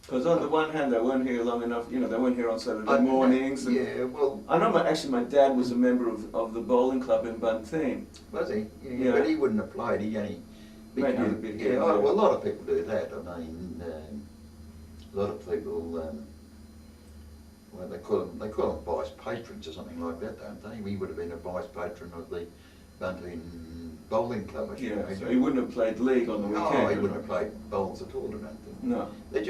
Because on the one hand, they weren't here long enough. You know, they weren't here on Saturday mornings. And yeah, well, I know. Actually, my dad was a member of the bowling club in Bunting. Was he? Yeah. But he wouldn't have played. He only became. Well, a lot of people do that. I mean, a lot of people. Well, they call them vice patrons or something like that, don't they? He would have been a vice patron of the Bunting Bowling Club. So he wouldn't have played league on the weekend. No, he wouldn't have played bowls at all, I don't think. No. They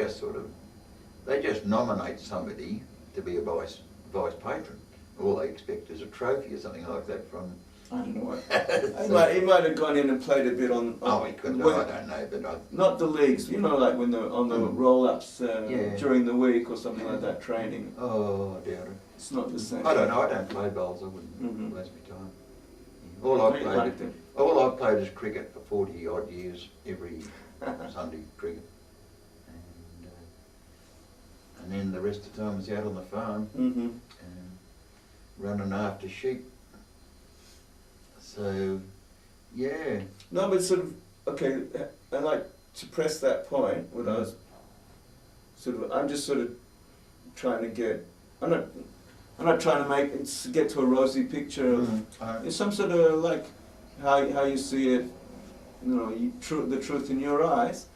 just nominate somebody to be a vice patron. All they expect is a trophy or something like that from. I don't know what. He might have gone in and played a bit on. He could have. I don't know, but not the leagues. You know, like when on the roll-ups during the week or something like that, training. Oh, I doubt it. It's not the same. I don't know. I don't play bowls. I wouldn't waste my time. All I played is cricket for 40 odd years, every Sunday cricket, and then the rest of the time was out on the farm and running after sheep. So, yeah. No, but sort of, okay, I like to press that point when I was I'm just sort of trying to get, I'm not trying to get to a rosy picture of, it's some sort of like, how you see it, you know, the truth in your eyes,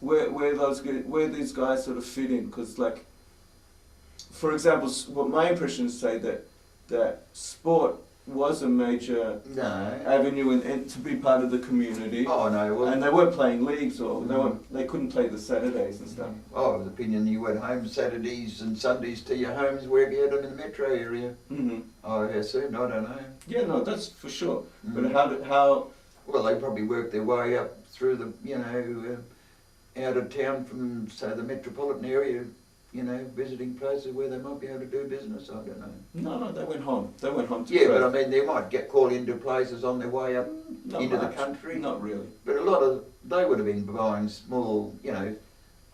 where these guys sort of fit in, because like, for example, what my impressions say that sport was a major avenue to be part of the community. Oh no, well, and they weren't playing leagues, or they couldn't play the Saturdays and stuff. Oh, I was opinion you went home Saturdays and Sundays to your homes wherever you had them in the metro area. Oh, yeah, soon, I don't know. Yeah, no, that's for sure. But how? Well, they probably worked their way up through the, you know, out of town from, say, the metropolitan area, you know, visiting places where they might be able to do business. I don't know. No, they went home. They went home to Perth. But I mean, they might get called into places on their way up into the country. Not really. But they would have been buying small, you know,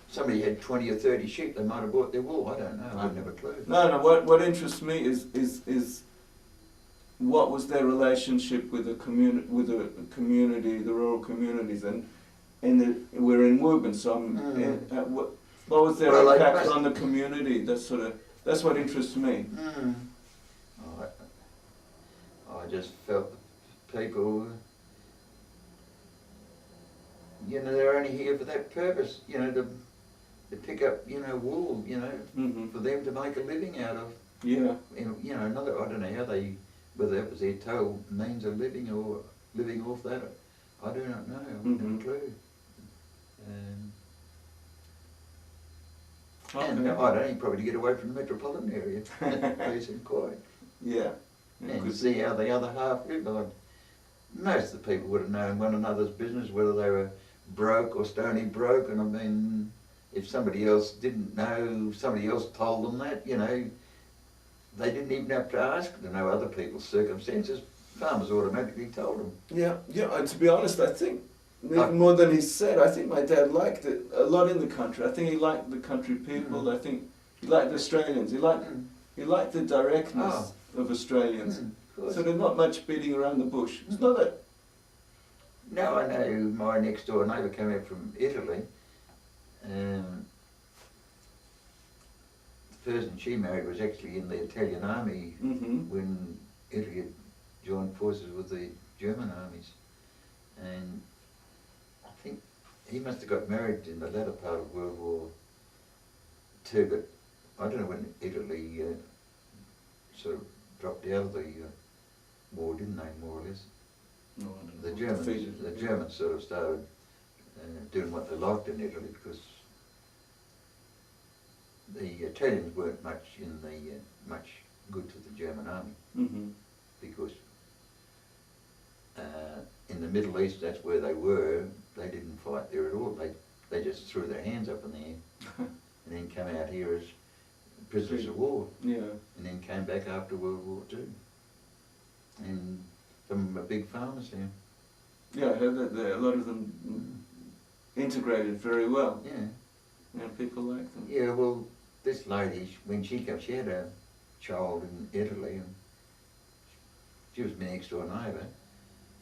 somebody had 20 or 30 sheep, they might have bought their wool. I don't know. I wouldn't have a clue. No. What interests me is what was their relationship with the community, the rural communities, and we're in Woburn, so what was their impact on the community? That's what interests me. I just felt people, you know, they're only here for that purpose, you know, to pick up, you know, wool, you know, for them to make a living out of. Yeah. You know, I don't know how whether that was their total means of living or living off that. I do not know. I wouldn't have a clue. And I'd only probably get away from the metropolitan area, peace and quiet. Yeah. And see how the other half lived. Like, most of the people would have known one another's business, whether they were broke or stony broke. And I mean, if somebody else didn't know, somebody else told them that, you know, they didn't even have to ask to know other people's circumstances. Farmers automatically told them. Yeah, yeah. And to be honest, I think even more than he said, I think my dad liked it a lot in the country. I think he liked the country people. I think he liked Australians. He liked the directness of Australians. So there's not much beating around the bush. It's not that. No, I know my next door neighbour came out from Italy. The person she married was actually in the Italian army when Italy had joined forces with the German armies. And I think he must have got married in the latter part of World War II, but I don't know when Italy sort of dropped out of the war, didn't they, more or less? No, I don't know. The Germans sort of started doing what they liked in Italy, because the Italians weren't much much good to the German army, because in the Middle East, that's where they were. They didn't fight there at all. They just threw their hands up in the air and then came out here as prisoners of war. Yeah. And then came back after World War II. And some of them are big farmers now. Yeah, I heard that a lot of them integrated very well. Yeah. And people like them. Yeah, well, this lady, when she came, she had a child in Italy, and she was my next door neighbour,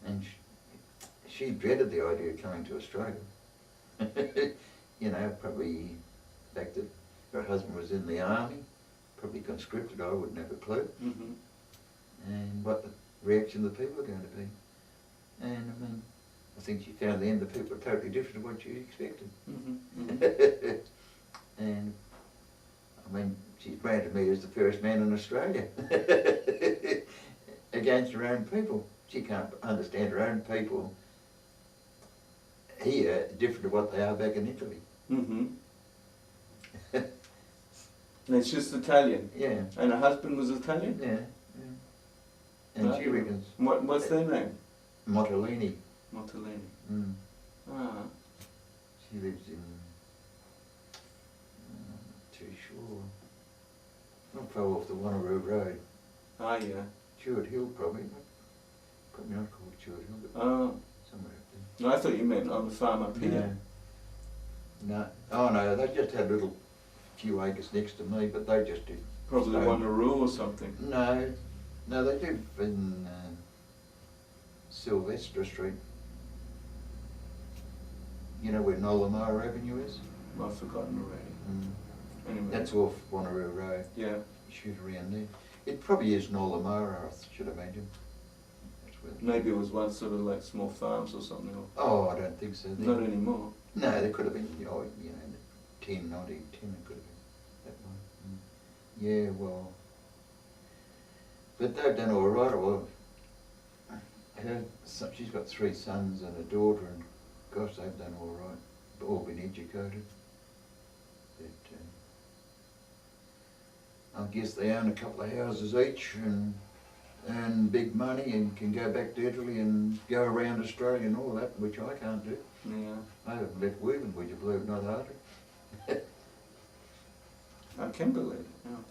and she dreaded the idea of coming to Australia. You know, probably the fact that her husband was in the army, probably conscripted, I wouldn't have a clue. And what the reaction of the people are going to be. And I mean, I think she found then the people are totally different to what she expected. And I mean, she's branded me as the first man in Australia against her own people. She can't understand her own people here different to what they are back in Italy. And it's just Italian? Yeah. And her husband was Italian? Yeah. And she reckons... What's their name? Mottolini. Mottolini. Ah. She lives in... too sure. Not far off the Wanneroo Road. Ah, yeah. Chewett Hill, probably. Probably not called Chewett Hill, but somewhere up there. No, I thought you meant on the farm up here. No. Oh no, they just had a little few acres next to me, but they just did. Probably Wanneroo or something. No, they live in Sylvester Street. You know where Nolamara Avenue is? I've forgotten already. Anyway. That's off Wanneroo Road. Yeah. Shoot around there. It probably is Nolamara, I should imagine. Maybe it was once sort of like small farms or something. Oh, I don't think so. Not anymore. No, there could have been, you know, 10, 1910, it could have been that one. Yeah, well, but they've done all right. Well, she's got 3 sons and a daughter, and gosh, they've done all right. All been educated. But I guess they own a couple of houses each and earn big money and can go back to Italy and go around Australia and all that, which I can't do. Yeah. I haven't left Wigan, would you believe it, not hardly. I can believe it, yeah.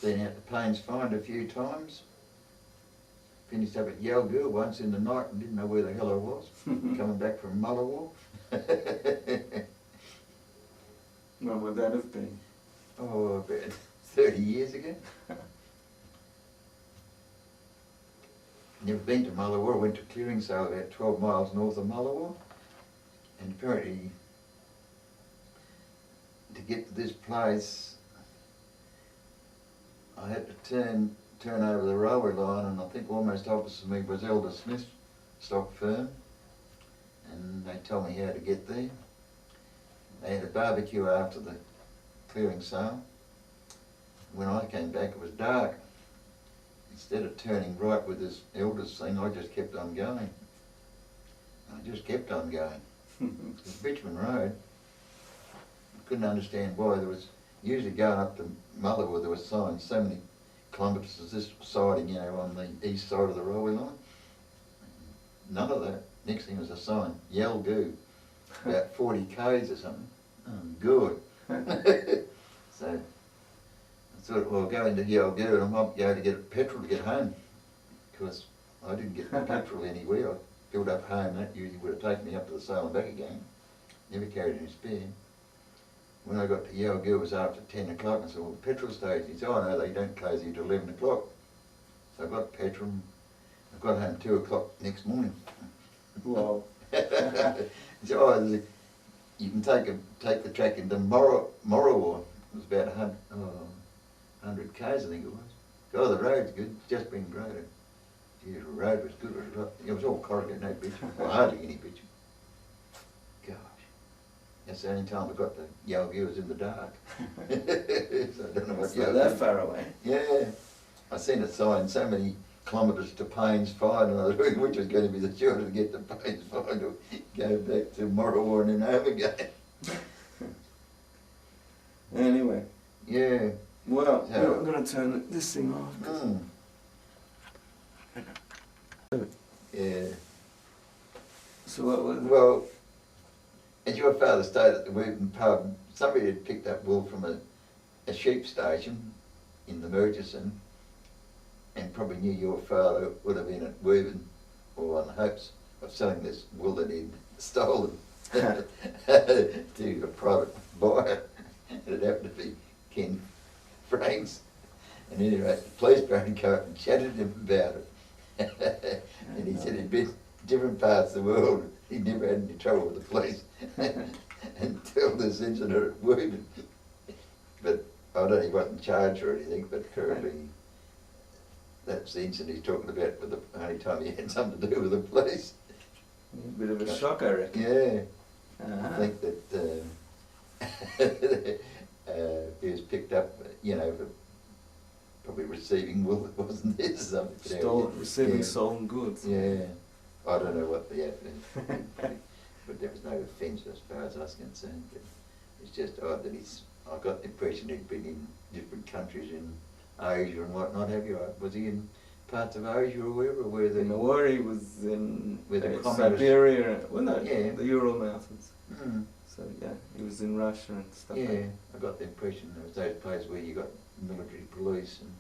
Been out to Plains Find a few times. Finished up at Yalgool once in the night and didn't know where the hell I was. Coming back from Mullawar. When would that have been? Oh, about 30 years ago. Never been to Mullawar. Went to clearing sale about 12 miles north of Mullawar. And apparently, to get to this place, I had to turn over the railway line, and I think almost opposite me was Elder Smith's stock firm. And they told me how to get there. They had a barbecue after the clearing sale. When I came back, it was dark. Instead of turning right with this elders thing, I just kept on going. I just kept on going. It was Richmond Road. Couldn't understand why. There was, usually going up to Motherwood, there was signs so many kilometres as this siding, you know, on the east side of the railway line. None of that. Next thing was a sign, Yell Goo, about 40 k's or something. Oh, good. So I thought, well, I'll go into Yell Goo and I might go to get petrol to get home, because I didn't get petrol anywhere. I filled up home. That usually would have taken me up to the sale and back again. Never carried any spare. When I got to Yell Goo, it was after 10 o'clock, and I said, well, the petrol station. He said, oh no, they don't close until 11 o'clock. So I got petrol. I got home 2 o'clock next morning. Wow. He said, oh, you can take the track into Morawar. It was about 100 k's, I think it was. Oh, the road's good, just been graded. Gee, the road was good. It was all corrugated, no bitching. Well, hardly any bitching. Gosh. That's the only time I got the Yell Goo was in the dark. So I don't know what It's not that far away. Yeah. I seen a sign so many kilometres to Paynes Fine, and I was wondering which was going to be the shorter to get to Paynes Fine to go back to Morawar and then home again. Anyway. Yeah. Well, So, I'm going to turn this thing off. Yeah. So what was it? Well, as your father stayed at the Woburn pub, somebody had picked up wool from a sheep station in the Murchison, and probably knew your father would have been at Woburn, or on hopes of selling this wool that he'd stolen to a private buyer. It happened to be Ken Franks. And anyway, the police broke came up and chatted to him about it. And he said he'd been to different parts of the world. He'd never had any trouble with the police until this incident at Woburn. But I don't know, he wasn't charged or anything, but currently that's the incident he's talking about, with the only time he had something to do with the police. A bit of a shock, I reckon. Yeah. Uh-huh. I think that he was picked up, you know, for probably receiving wool that wasn't his. Receiving stolen goods. Yeah. I don't know what the act is, but there was no offence as far as I was concerned. But it's just odd that I got the impression he'd been in different countries in Asia and whatnot, have you? Was he in parts of Asia or wherever? In the war he was in communist... Siberia, well no, yeah. the Ural Mountains. Mm. So yeah, he was in Russia and stuff like that. Yeah, I got the impression there was those places where you got military police and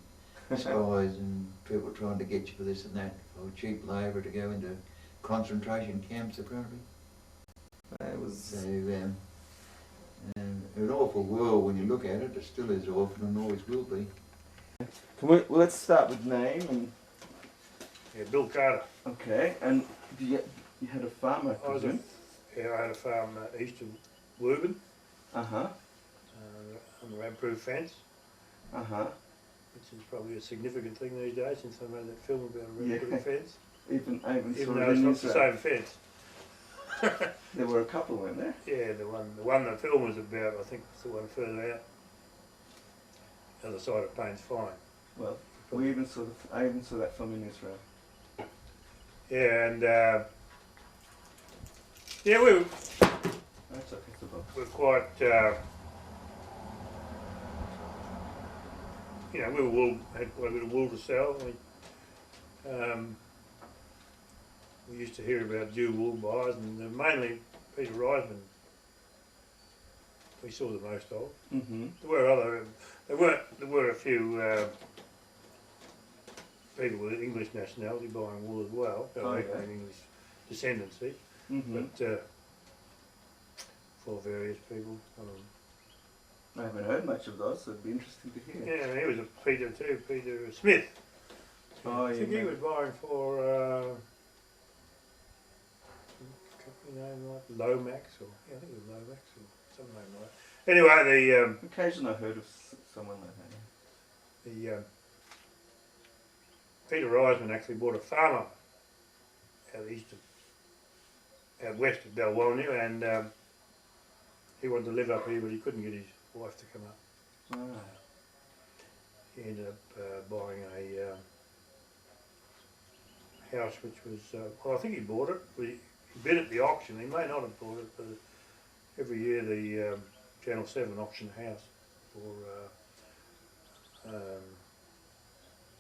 spies and people trying to get you for this and that, or cheap labour to go into concentration camps apparently. It was... So, an awful world when you look at it. It still is awful and always will be. Well, let's start with name and... Yeah, Bill Carter. Okay, and you had a farm, I presume? I had a farm east of Woburn, Uh-huh. on the ramproof fence, Uh-huh. which is probably a significant thing these days since I made that film about a ramproof fence. Even Even sort though of it's in not the Israel. same fence. There were a couple, weren't there? Yeah, the one the film was about, I think, was the one further out, the other side of Paynes Fine. Well, I even saw that film in Israel. Yeah, and yeah, we were That's okay, it's above. quite, you know, we had quite a bit of wool to sell. We used to hear about Jew wool buyers, and mainly Peter Reisman we saw the most of. Mm-hmm. There were a few people with English nationality buying wool as well, English descendancy, but for various people. I haven't heard much of those, so it'd be interesting to hear. Yeah, and he was a Peter too, Peter Smith. Oh, I think he was buying for company name like Lomax, or I think it was Lomax or something like that. Anyway, Occasionally I heard of someone like that. Yeah. the Peter Reisman actually bought a farmer out west of Balwolnia, and he wanted to live up here, but he couldn't get his wife to come up. Ah. He ended up buying a house which was, well, I think he bought it, but bid at the auction. He may not have bought it, but every year the Channel 7 auction house for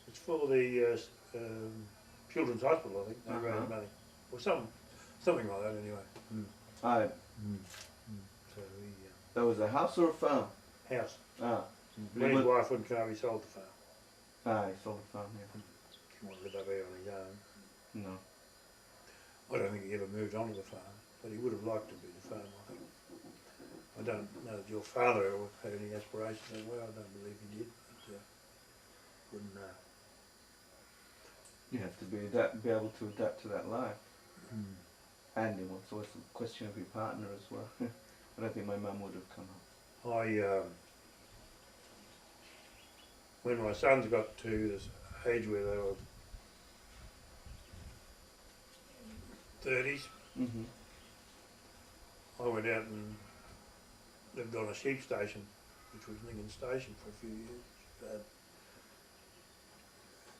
it's for the Children's Hospital, I think. They raise money or something like that anyway. Aye. So That was a house or a farm? house. Ah. But his wife wouldn't come. He sold the farm. Ah, he sold the farm, yeah. He wanted to live up here on his own. No. I don't think he ever moved on to the farm, but he would have liked to be the farm, I think. I don't know that your father ever had any aspirations that way. I don't believe he did, but wouldn't know. You have to be able to adapt to that life. And it was always a question of your partner as well. I don't think my mum would have come up. When my sons got to this age where they were 30s, I went out and lived on a sheep station, which was Lincoln Station for a few years.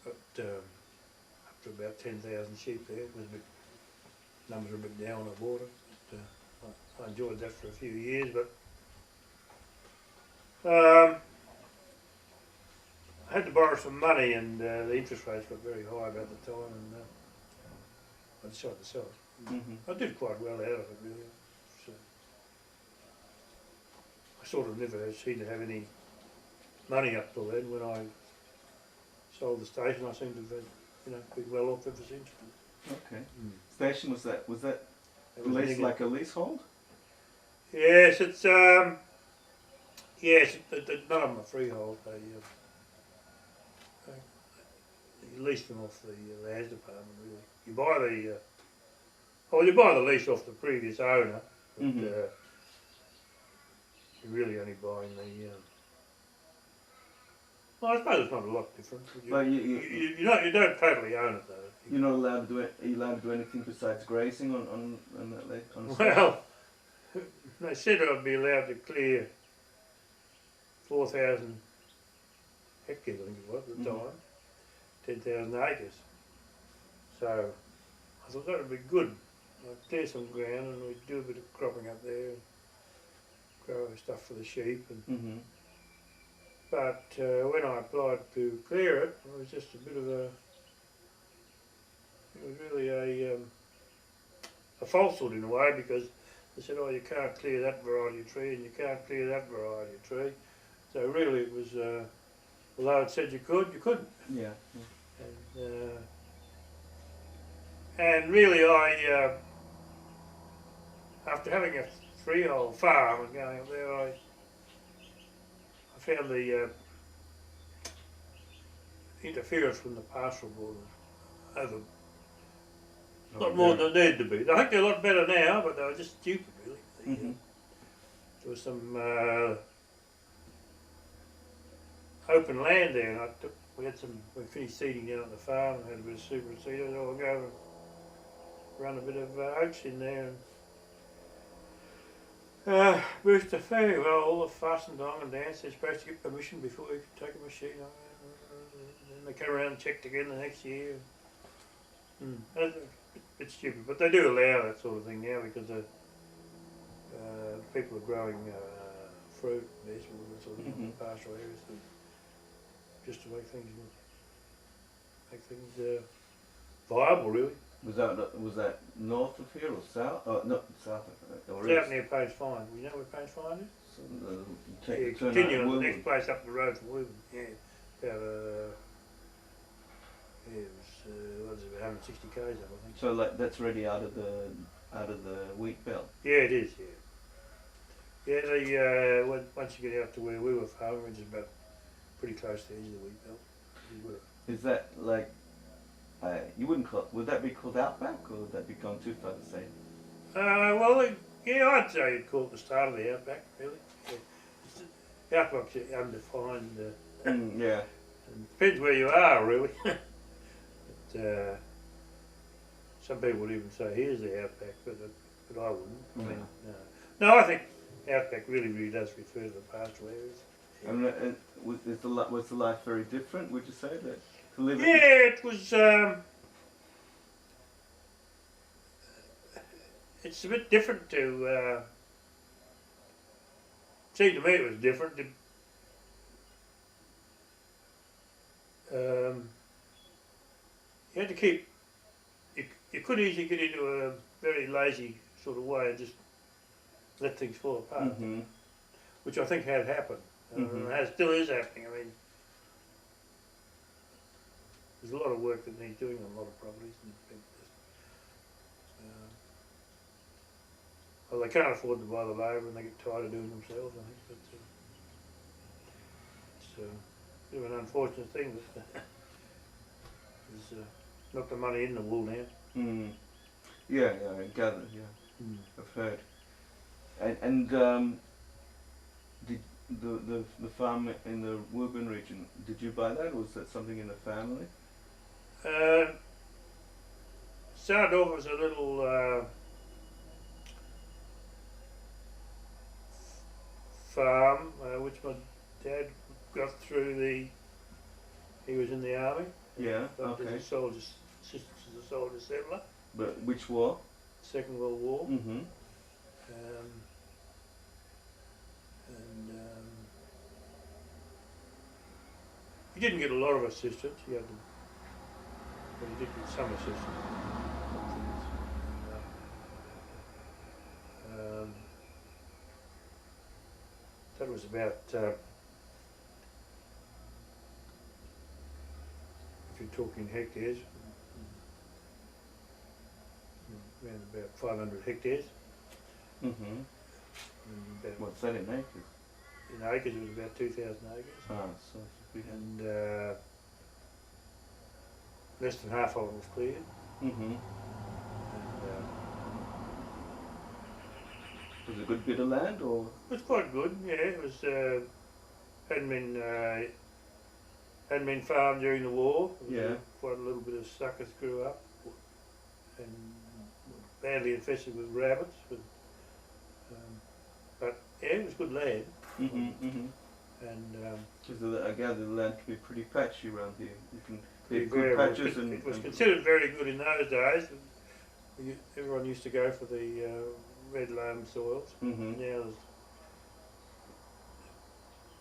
Got up to about 10,000 sheep there. It was numbers were a bit down on the border. But, I enjoyed that for a few years, but I had to borrow some money, and the interest rates got very high about the time, and I decided to sell it. I did quite well out of it, really. So I sort of never seemed to have any money up till then. When I sold the station, I seemed to have, been well off ever since. Okay. Station was that leased like a leasehold? Yes, it's yes. None of them are freehold. They lease them off the lands department. Really, you buy the lease off the previous owner, but you're really only buying the. Well, I suppose it's not a lot different. You don't totally own it though. You're not allowed to do it. Are you allowed to do anything besides grazing on that lake? Well, they said I'd be allowed to clear 4,000 hectares, I think it was at the time, 10,000 acres. So I thought that would be good. I'd clear some ground and we'd do a bit of cropping up there, and grow stuff for the sheep. And but when I applied to clear it, it was just a bit of a. It was really a falsehood in a way, because they said, oh, you can't clear that variety of tree and you can't clear that variety of tree. So really it was, although it said you couldn't. Yeah. And really I, after having a freehold farm and going up there, I found the interference from the pastoral board over a lot more than they needed to be. I think they're a lot better now, but they were just stupid, really. There was some open land there, and we finished seeding down at the farm and had a bit of super seed. I thought I'll go and run a bit of oats in there and boost the fair. Well, all the fuss and dong and dance, they're supposed to get permission before you can take a machine on. And they come around and checked again the next year. It's a bit stupid, but they do allow that sort of thing now, because people are growing fruit, vegetables, that sort of thing in the pastoral areas, just to make things viable, really. Was that north of here or south? Oh, not south of it. Or it's out near Paynes Find. You know where Paynes Find is? So, continue on the next place up the road from Woburn. Yeah, about it was 160 k's up, I think. So like that's already out of the wheat belt. Yeah, it is. Yeah. Yeah. Once you get out to where we were farming, which is about pretty close to the edge of the wheat belt. Is that like? You wouldn't call. Would that be called outback, or would that be gone too far to say? Well, yeah, I'd say you'd call it the start of the outback, really. Yeah. Outback's undefined. Yeah. Depends where you are, really. But, some people would even say, here's the outback, but I wouldn't. I mean, no, I think outback really does refer to the pastoral areas. And was the life very different, would you say, that to live it was, it's a bit different to. Seemed to me it was different. You had to keep. You could easily get into a very lazy sort of way and just let things fall apart, which I think had happened. Still is happening. I mean, there's a lot of work that needs doing on a lot of properties. Well, they can't afford to buy the labour and they get tired of doing it themselves, I think. But, it's a bit of an unfortunate thing that there's not the money in the wool now. Yeah, I gather, yeah. I've heard. And did the farm in the Woburn region, did you buy that, or was that something in the family? Started off as a little farm, which my dad got through he was in the army. Yeah, okay. As a soldier, assistant as a soldier settler. But which war? Second World War. He didn't get a lot of assistance. He had but he did get some assistance. That was about, if you're talking hectares, around about 500 hectares. What's that in acres? In acres, it was about 2,000 acres. Ah, so it's big. And less than half of it was cleared. And, was it a good bit of land, or? It was quite good, yeah. It was hadn't been farmed during the war. Quite a little bit of suckers grew up, and badly infested with rabbits. But yeah, it was good land. And because I gather the land can be pretty patchy around here. You can be good patches, it was considered very good in those days. Everyone used to go for the red loam soils. Now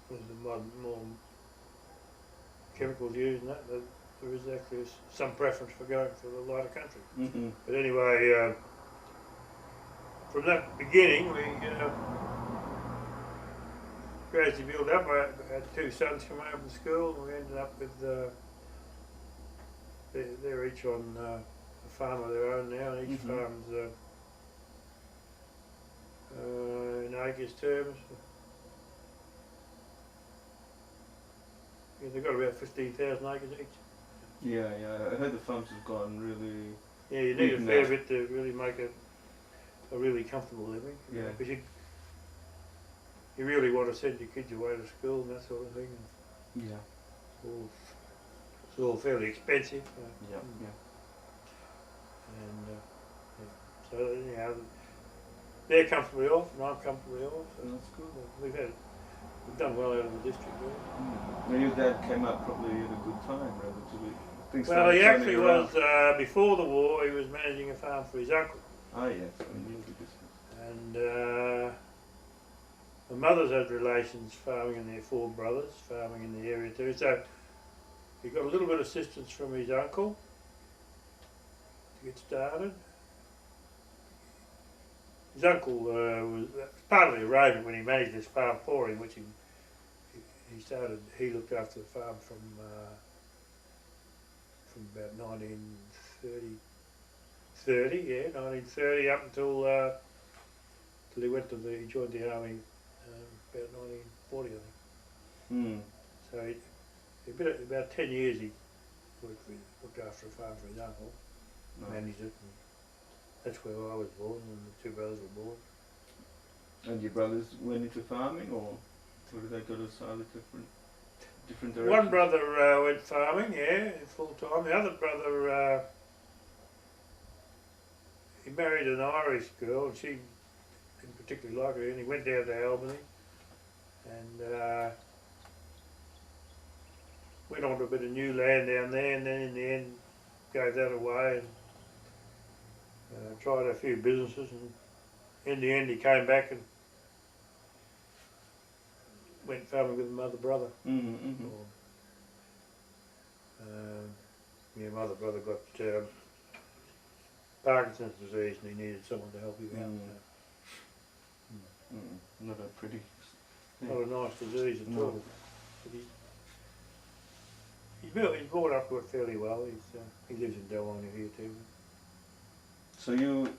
there's more chemicals used, and that there is actually some preference for going for the lighter country. But anyway, from that beginning, we gradually built up. I had two sons come home from school, and we ended up with they're each on a farm of their own now, and each farm's in acres terms. Yeah, they've got about 15,000 acres each. Yeah, I heard the farms have gone really. Yeah, you need a fair bit to really make a really comfortable living. Yeah. Because you really want to send your kids away to school and that sort of thing. Yeah. It's all fairly expensive. And so anyhow, they're comfortably off, and I'm comfortably off. So that's good. We've done well out of the district there. Now your dad came up probably at a good time, relatively. Well, he actually was before the war. He was managing a farm for his uncle. Ah, yes, and my mother's had relations farming, and their four brothers farming in the area too. So he got a little bit of assistance from his uncle to get started. His uncle was part of the arrangement when he managed this farm for him, which he looked after the farm from about 1930 up until he joined the army about 1940, I think. So about 10 years he looked after a farm for his uncle, managed it. And that's where I was born, and the two brothers were born. And your brothers went into farming, or did they go to slightly different directions? One brother went farming, full time. The other brother, he married an Irish girl, and she didn't particularly like her, and he went down to Albany and went on to a bit of new land down there, and then in the end gave that away Tried a few businesses, and in the end he came back and went farming with my other brother. Yeah, my other brother got Parkinson's disease and he needed someone to help him out. Not a pretty... Not a nice disease at No. all. But he's brought up to it fairly well. He lives in Delwyn here too. So you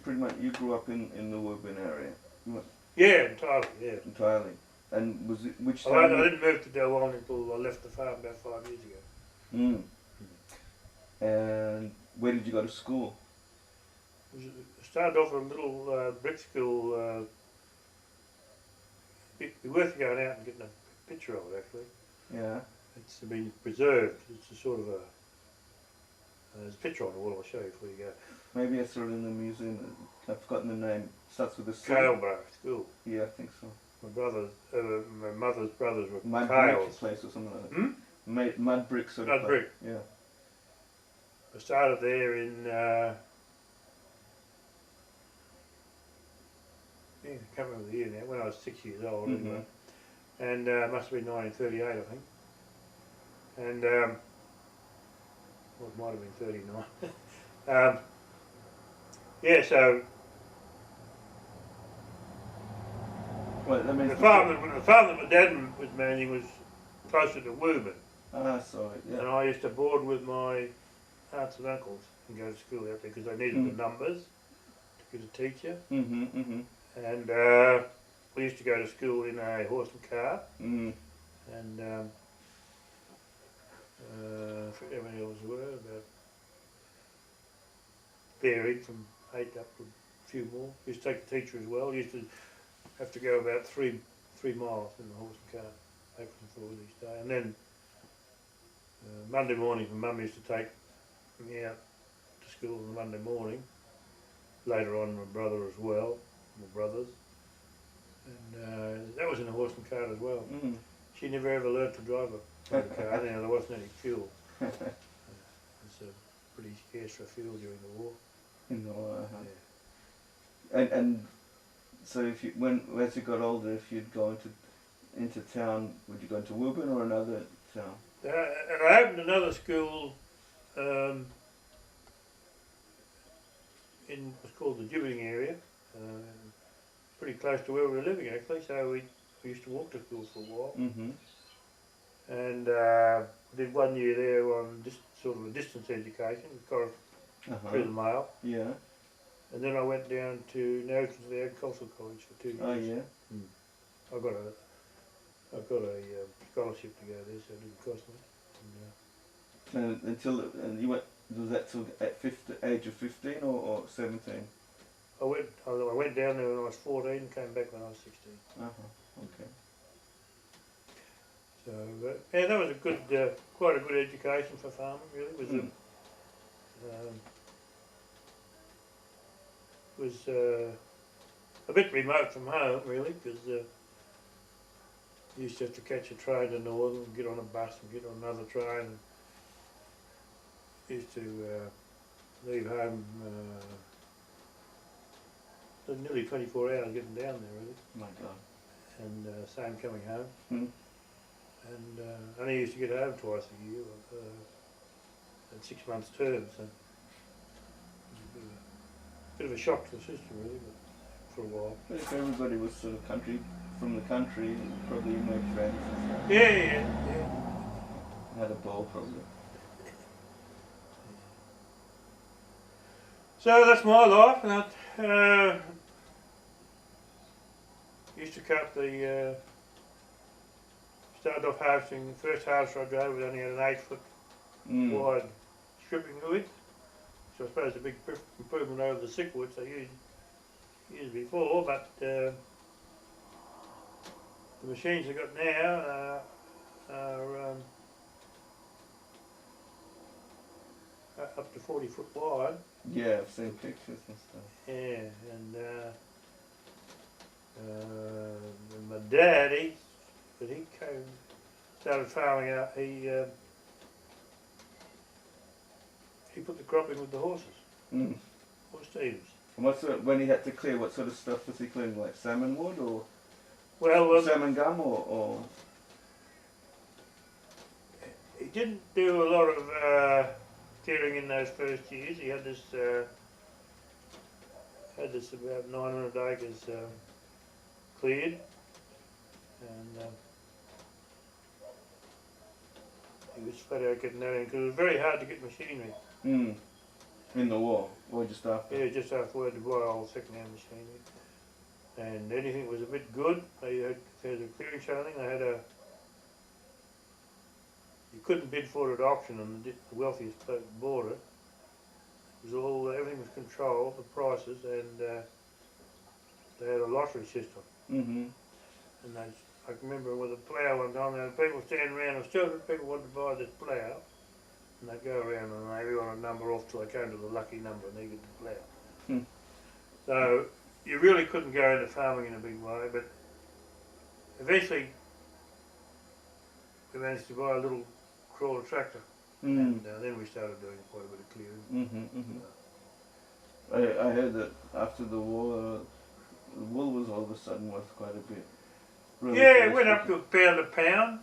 pretty much, you grew up in the Woburn area? Yeah, entirely, yeah. Entirely. And was it, which I town? didn't move to Delwyn until I left the farm about 5 years ago. And where did you go to school? I started off at a little brick school. It'd be worth going out and getting a picture of it actually. Yeah. It's been preserved. It's a sort of a... there's a picture on the wall I'll show you before you go. Maybe I saw it in the museum. I've forgotten the name. Starts with a C. Caleborough School. Yeah, I think so. My mother's brothers were Mud Cales. brick place or something like that. Mud brick sort of Mud place. brick. Yeah. I started there in, I can't remember the year now, when I was 6 years old anyway. And it must have been 1938 I think. And, well it might have been 39. Yeah, so Well, that means the farm that my dad was managing was closer to Woburn. sorry, yeah. And I used to board with my aunts and uncles and go to school out there because they needed the numbers to get a teacher. And we used to go to school in a horse and cart. And I forget how many of us were, about varied from 8 up to a few more. Used to take the teacher as well. Used to have to go about 3 miles in the horse and cart backwards and forwards each day. And then Monday morning, my mum used to take me out to school on the Monday morning. Later on, my brother as well, my brothers. And that was in a horse and cart as well. She never ever learnt to drive a car. There wasn't any fuel. It was pretty scarce for fuel during the war. In the war, Yeah. And so if you, as you got older, if you'd go into town, would you go into Woburn or another town? And I opened another school in what's called the Gibbeting area, pretty close to where we were living actually. So we used to walk to school for a while, and did 1 year there on sort of a distance education, through the mail. Yeah. And then I went down to Narrabeen to the Agricultural College for 2 years. Oh yeah. I got a scholarship to go there, so it didn't cost me. And you went, was that till at age of 15 or 17? I went down there when I was 14 and came back when I was 16. Okay. So yeah, that was a good, quite a good education for farming. Really, was a bit remote from home, really, because you used to have to catch a train to Northern, get on a bus and get on another train. And used to leave home nearly 24 hours getting down there, really. My God. And same coming home. And I only used to get home twice a year at 6 months term, so it was a bit of a shock to the system, really, but for a while. But if everybody was sort of from the country, probably you made friends and stuff. Yeah. Had a ball probably. So that's my life, and I used to cut the, started off harvesting, the first harvester I drove was only had an 8-foot wide stripping width, so I suppose a big improvement over the 6 woods I used before, but the machines I've got now are up to 40 foot wide. Yeah, I've seen pictures and stuff. Yeah, and my dad, when he started farming out, he put the crop in with the horses. or Steve's. And what sort, when he had to clear, what sort of stuff was he clearing? Like salmon wood or Well, salmon gum or? he didn't do a lot of clearing in those first years. He had this about 900 acres cleared, and he was flat out getting that in because it was very hard to get machinery. Mm. In the war, or just after? Yeah, just afterward to buy all second-hand machinery. And anything that was a bit good, they had, if there was a clearing show thing, they had a, you couldn't bid for it at auction and the wealthiest folk bought it. It was all, everything was controlled, the prices, and they had a lottery system. Mm-hmm. And they, I can remember with a plough one time, there were people standing around, there was 200 people wanted to buy this plough. And they'd go around and everyone would number off till they came to the lucky number and they get the plough. Hmm. So you really couldn't go into farming in a big way, but eventually we managed to buy a little crawler tractor, and then we started doing quite a bit of clearing. I heard that after the war, the wool was all of a sudden worth quite a bit. Really, Yeah, it went up to £1 a pound.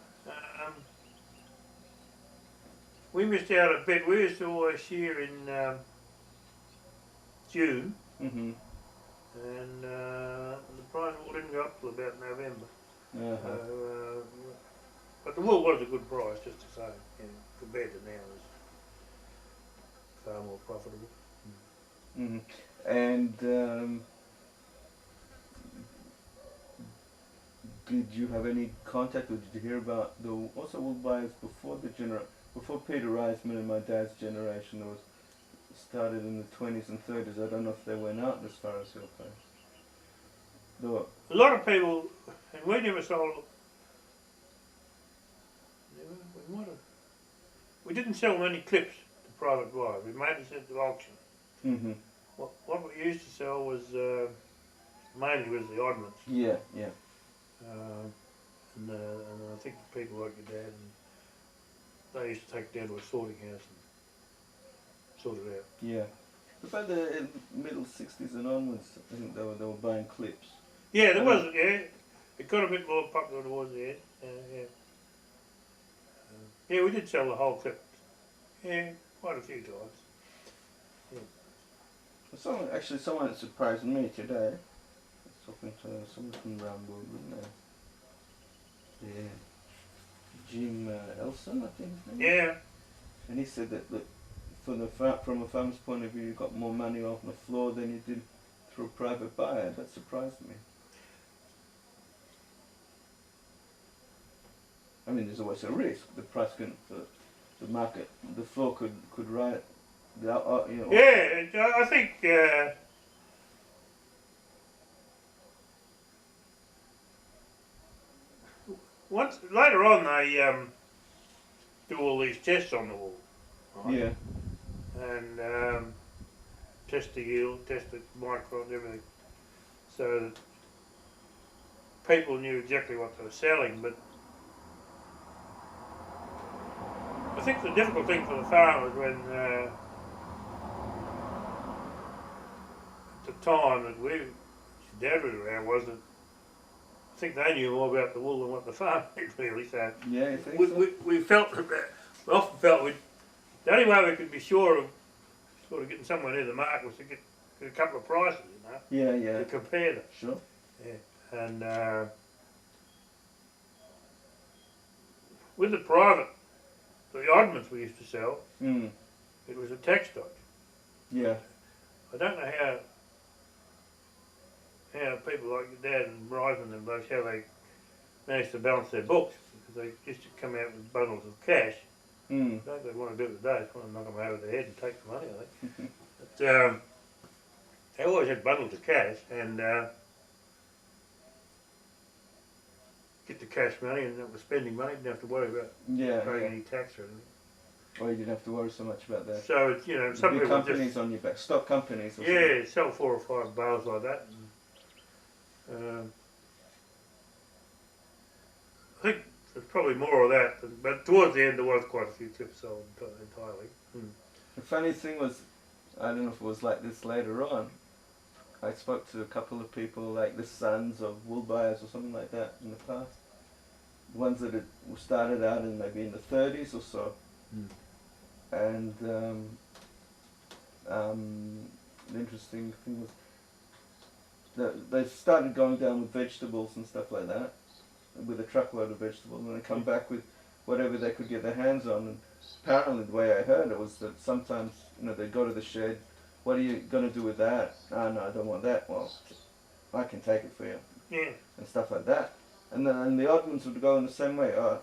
We missed out a bit. We used to always shear in June, and the price of wool didn't go up till about November. But the wool was a good price, just the same, compared to now. It's far more profitable. And did you have any contact, or did you hear about the also wool buyers before the before Peter Reisman and my dad's generation? That was started in the 20s and 30s. I don't know if they went out as far as your place. A lot of people, and we never sold. We didn't sell many clips to private buyers. We mainly sent to auction. What we used to sell was mainly was the oddments. Yeah. And I think the people like your dad, and they used to take it down to a sorting house and sort it out. Yeah. About the middle 60s and onwards, I think they were buying clips. Yeah, there was, yeah. It got a bit more popular towards the end. Yeah, we did sell the whole clip. Yeah, quite a few times. Someone that surprised me today. I was talking to someone from Rambourg, wasn't there? Yeah. Jim Elson, I think his name. Yeah. And he said that, look, from a farmer's point of view, you got more money off the floor than you did through a private buyer. That surprised me. I mean, there's always a risk. The price can, the market, the floor could rise. You know. Yeah, I think once later on they do all these tests on the wool. Right? Yeah. And test the yield, test the micron, everything, so that people knew exactly what they were selling. But I think the difficult thing for the farmers when at the time that Dad was around was that I think they knew more about the wool than what the farmer did really. So yeah, you think we felt that we often felt the only way we could be sure of sort of getting somewhere near the mark was to get a couple of prices, you know. Yeah. To compare them. Sure. Yeah, and with the private, the oddments we used to sell, it was a tax dodge. Yeah. I don't know how people like your dad and Reisman and those, how they managed to balance their books, because they used to come out with bundles of cash. I don't think they want to do it today. They want to knock them over the head and take the money, I think. But they always had bundles of cash, and get the cash money, and that was spending money. Didn't have to worry about paying any tax or anything. Or you didn't have to worry so much about that. So it's, you know, some big people companies just, on your back, stock companies. Or yeah, sell 4 or 5 bales like that. And, I think there's probably more of that, but towards the end there was quite a few clips sold entirely. The funny thing was, I don't know if it was like this later on. I spoke to a couple of people, like the sons of wool buyers or something like that in the past. Ones that had started out in maybe in the 30s or so. And the interesting thing was that they started going down with vegetables and stuff like that, with a truckload of vegetables, and they come back with whatever they could get their hands on. And apparently the way I heard it was that sometimes, they'd go to the shed, what are you going to do with that? Oh, no, I don't want that. Well, I can take it for you. Yeah. And stuff like that. And then the odd ones would go in the same way. Oh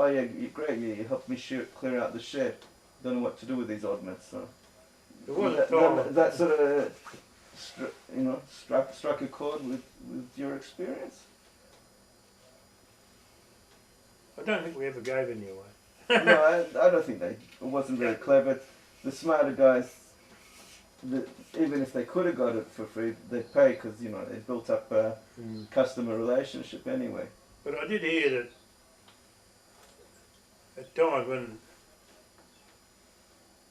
yeah, great, you helped me clear out the shed. Don't know what to do with these oddments. So There was a time. that sort of, struck a chord with your experience. I don't think we ever gave any away. No, I don't think it wasn't very clever. The smarter guys, even if they could have got it for free, they'd pay because, they built up a customer relationship anyway. But I did hear that at times when,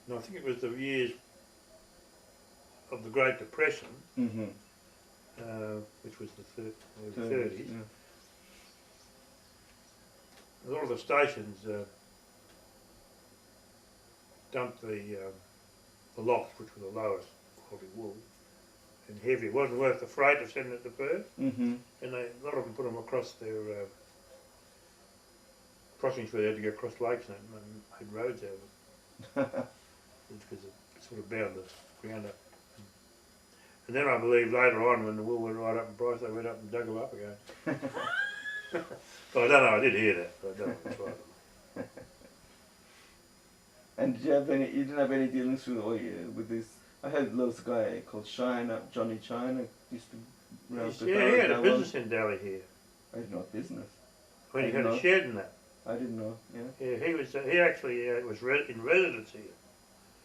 and I think it was the years of the Great Depression, which was the 30s, yeah. a lot of the stations dumped the loft, which was the lowest quality wool, and heavy. It wasn't worth the freight of sending it to Perth, and a lot of them put them across their crossings where they had to go across lakes and made roads out of it, because it sort of bound the ground up. And then I believe later on, when the wool went right up in price, they went up and dug them up again. But I don't know, I did hear that, but I don't know if it's right. And did you didn't have any dealings with this? I heard there was a guy called Johnny China, used to round the Yeah, he had a business in Delhi here. I didn't know business. When he had a shed in that. I didn't know, yeah. Yeah, he actually was in residence here.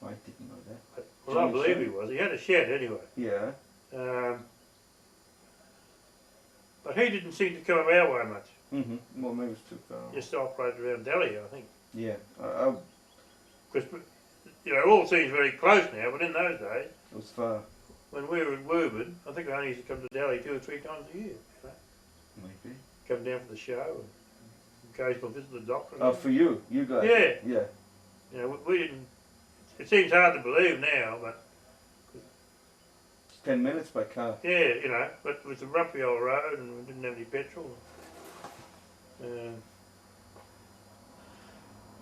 I didn't know that. Well, I believe he was. He had a shed anyway. Yeah. But he didn't seem to come up our way much. Well, maybe it's too far. Just operated around Delhi, I think. Yeah. Because, all seems very close now, but in those days, it was far. when we were in Woburn, I think I only used to come to Delhi 2 or 3 times a year. Maybe. Come down for the show and occasional visit the doctor. Oh, for you guys? Yeah. Yeah. We didn't. It seems hard to believe now, but. It's 10 minutes by car. Yeah, but it was a roughy old road and we didn't have any petrol.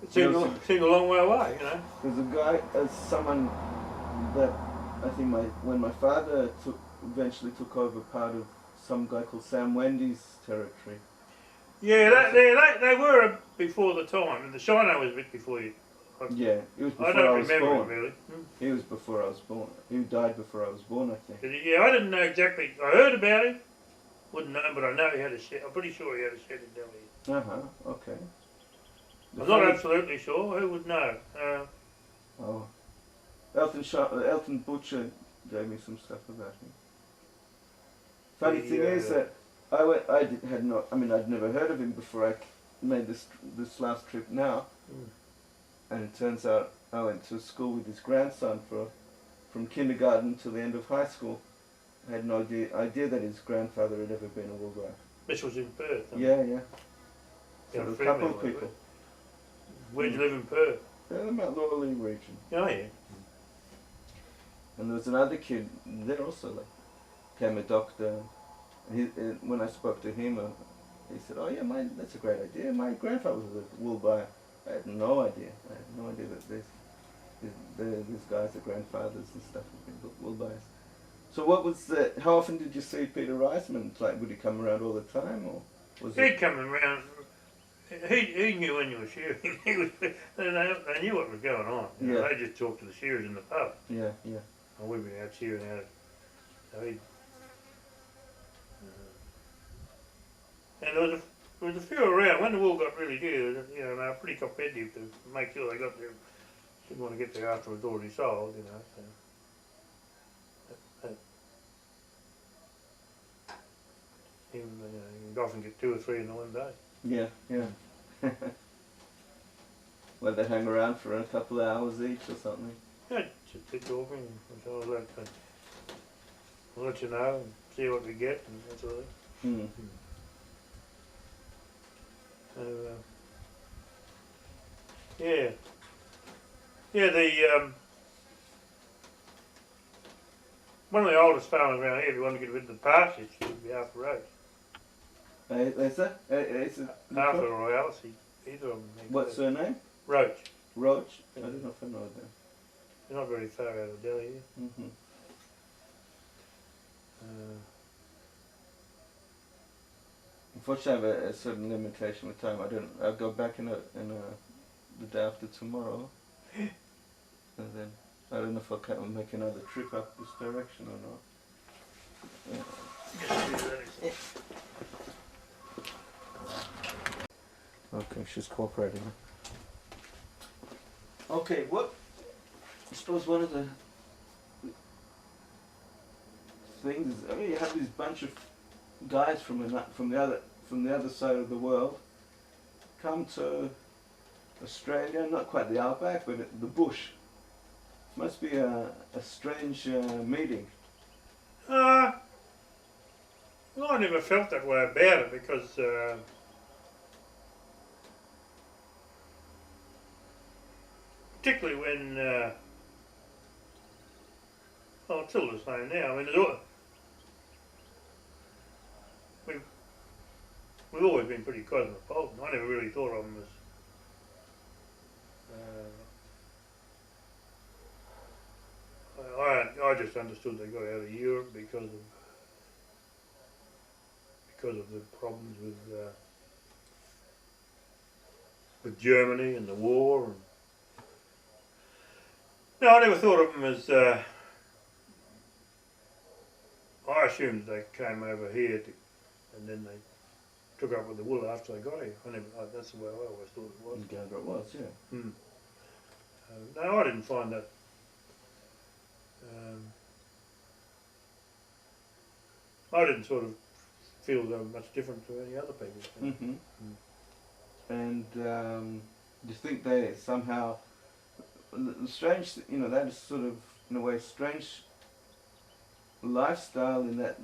It seemed a long way away, There's a guy, someone that I think when my father eventually took over part of some guy called Sam Wendy's territory. Yeah, they were before the time, and the Shino was a bit before you. Yeah, it was before I don't was remember born. it really. He was before I was born. He died before I was born, I think. Yeah, I didn't know exactly. I heard about him. Wouldn't know, but I know he had a shed. I'm pretty sure he had a shed in Delhi. Okay. I'm not absolutely sure. Who would know? Elton Butcher gave me some stuff about him. Funny thing is that I'd never heard of him before I made this last trip now. And it turns out I went to school with his grandson from kindergarten to the end of high school. I had no idea that his grandfather had ever been a wool buyer. This was in Perth. Yeah. So a couple of people. Where'd you live in Perth? Yeah, the Mount Lawley region. Oh yeah. And there was another kid there also, became a doctor. And when I spoke to him, he said, "Oh yeah, that's a great idea. My grandfather was a wool buyer." I had no idea. That these guys are grandfathers and stuff have been wool buyers. So how often did you see Peter Reisman? Would he come around all the time, or was He'd come around. He knew when you were shearing. They knew what was going on. They just talked to the shearers in the pub. Yeah. And we'd be out shearing out. So and there was a few around. When the wool got really dear, they were pretty competitive to make sure they got there. Didn't want to get there after it was already sold, So. You'd often get 2 or 3 in one day. Yeah. Well, they hang around for a couple of hours each or something. Yeah, sit talking, and so I'll let you know and see what we get and that sort of thing. Mm. So, yeah. Yeah, the one of the oldest farmers around here, if you want to get rid of the pastures, would be Arthur Roach. Ellisa? Arthur or Alice, either of them. What's her name? Roach. Roach? Yeah. I don't know if I know them. They're not very far out of Delhi here. Mm-hmm. Unfortunately, I have a certain limitation with time. I'll go back the day after tomorrow, and then I don't know if I can make another trip up this direction or not. Yeah. Okay, she's cooperating. Okay, what? I suppose one of the things is, you have this bunch of guys from the other side of the world come to Australia, not quite the outback, but the bush. Must be a strange meeting. Well, I never felt that way about it because particularly when, well, it's still the same now. I mean, we've always been pretty cosmopolitan. I never really thought of them as I just understood they got out of Europe because of the problems with Germany and the war. And no, I never thought of them as. I assumed they came over here and then they took up with the wool after they got here. That's the way I always thought it was. Yeah, it was, yeah. Hmm. No, I didn't find that. I didn't sort of feel they were much different to any other people. Mm-hmm. And do you think they somehow, strange, that is sort of, in a way, strange lifestyle in that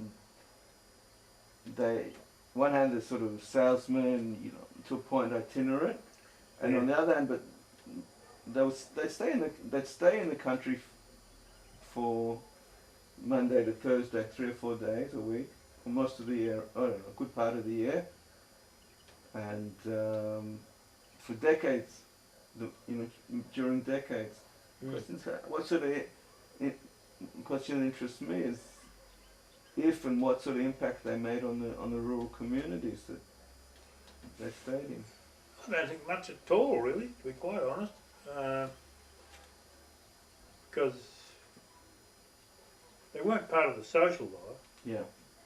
they, one hand, they're sort of salesmen, to a point itinerant, and Yeah. on the other hand, but they'd stay in the country for Monday to Thursday, 3 or 4 days a week, for most of the year, I don't know, a good part of the year, and for decades, during decades. What sort of question that interests me is if and what sort of impact they made on the rural communities that they stayed in. I don't think much at all, really, to be quite honest, because they weren't part of the social life. Yeah.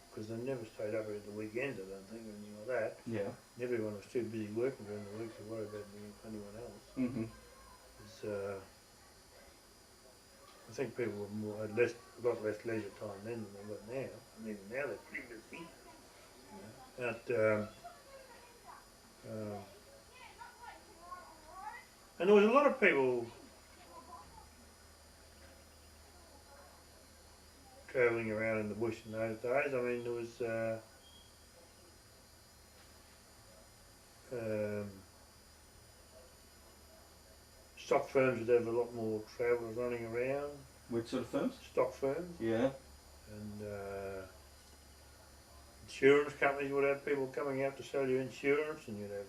Because they never stayed up at the weekends, I don't think, or anything like that. Yeah. Everyone was too busy working during the week to worry about anyone else. Mm-hmm. I think people had a lot less leisure time then than they've got now. And even now they're pretty busy. And there was a lot of people travelling around in the bush in those days. I mean, there was stock firms would have a lot more travellers running around. Which sort of firms? Stock firms. Yeah. And insurance companies would have people coming out to sell you insurance, and you'd have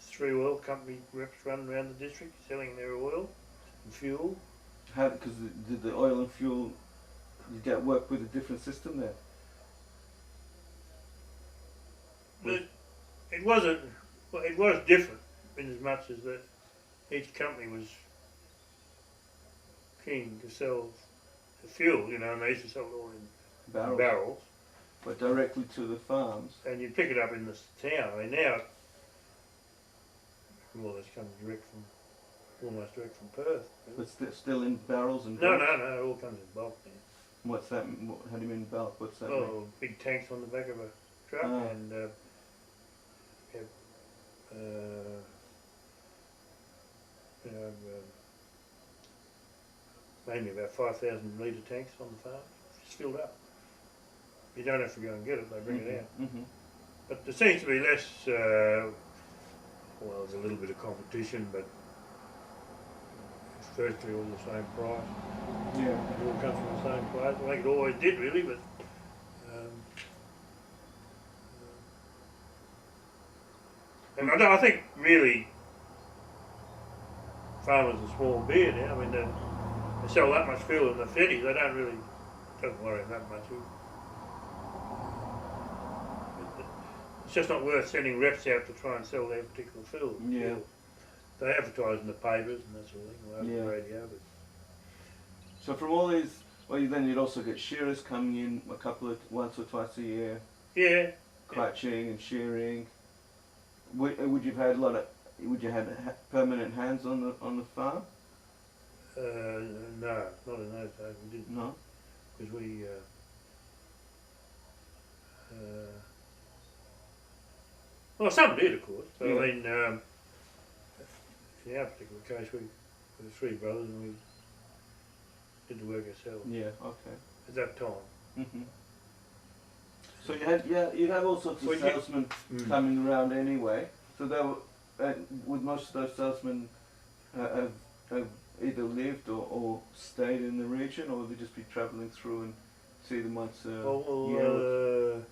3 oil company reps running around the district selling their oil and fuel. How? Because the oil and fuel, you get work with a different system there. But it wasn't. Well, it was different in as much as that each company was keen to sell the fuel, and they used to sell it all in barrels. But directly to the farms. And you pick it up in the town. I mean, now, well, it's coming almost direct from Perth. But still in barrels and No, it all comes in bulk now. What's that? How do you mean bulk? What's that? Oh, big tanks on the back of a truck, and mainly about 5,000 litre tanks on the farm, just filled up. You don't have to go and get it, they bring it out. But there seems to be less, well, there's a little bit of competition, but it's virtually all the same price. Yeah. It all comes from the same place. I think it always did, really, but and I think really farmers are small beer now. I mean, they sell that much fuel in the city, they don't really, doesn't worry them that much. It's just not worth sending reps out to try and sell their particular field. Yeah. They advertise in the papers and that sort of thing, or over the radio. But so from all these, well, then you'd also get shearers coming in once or twice a year. Yeah. Clutching and shearing. Would you have had permanent hands on the farm? No, not in those days. We didn't. No. Because we. Well, some did, of course. But I mean, in our particular case, we were three brothers and we did the work ourselves. Yeah. Okay. At that time. So you'd have all sorts of salesmen coming around anyway. So they were, would most of those salesmen have either lived or stayed in the region, or would they just be travelling through and see them once a year?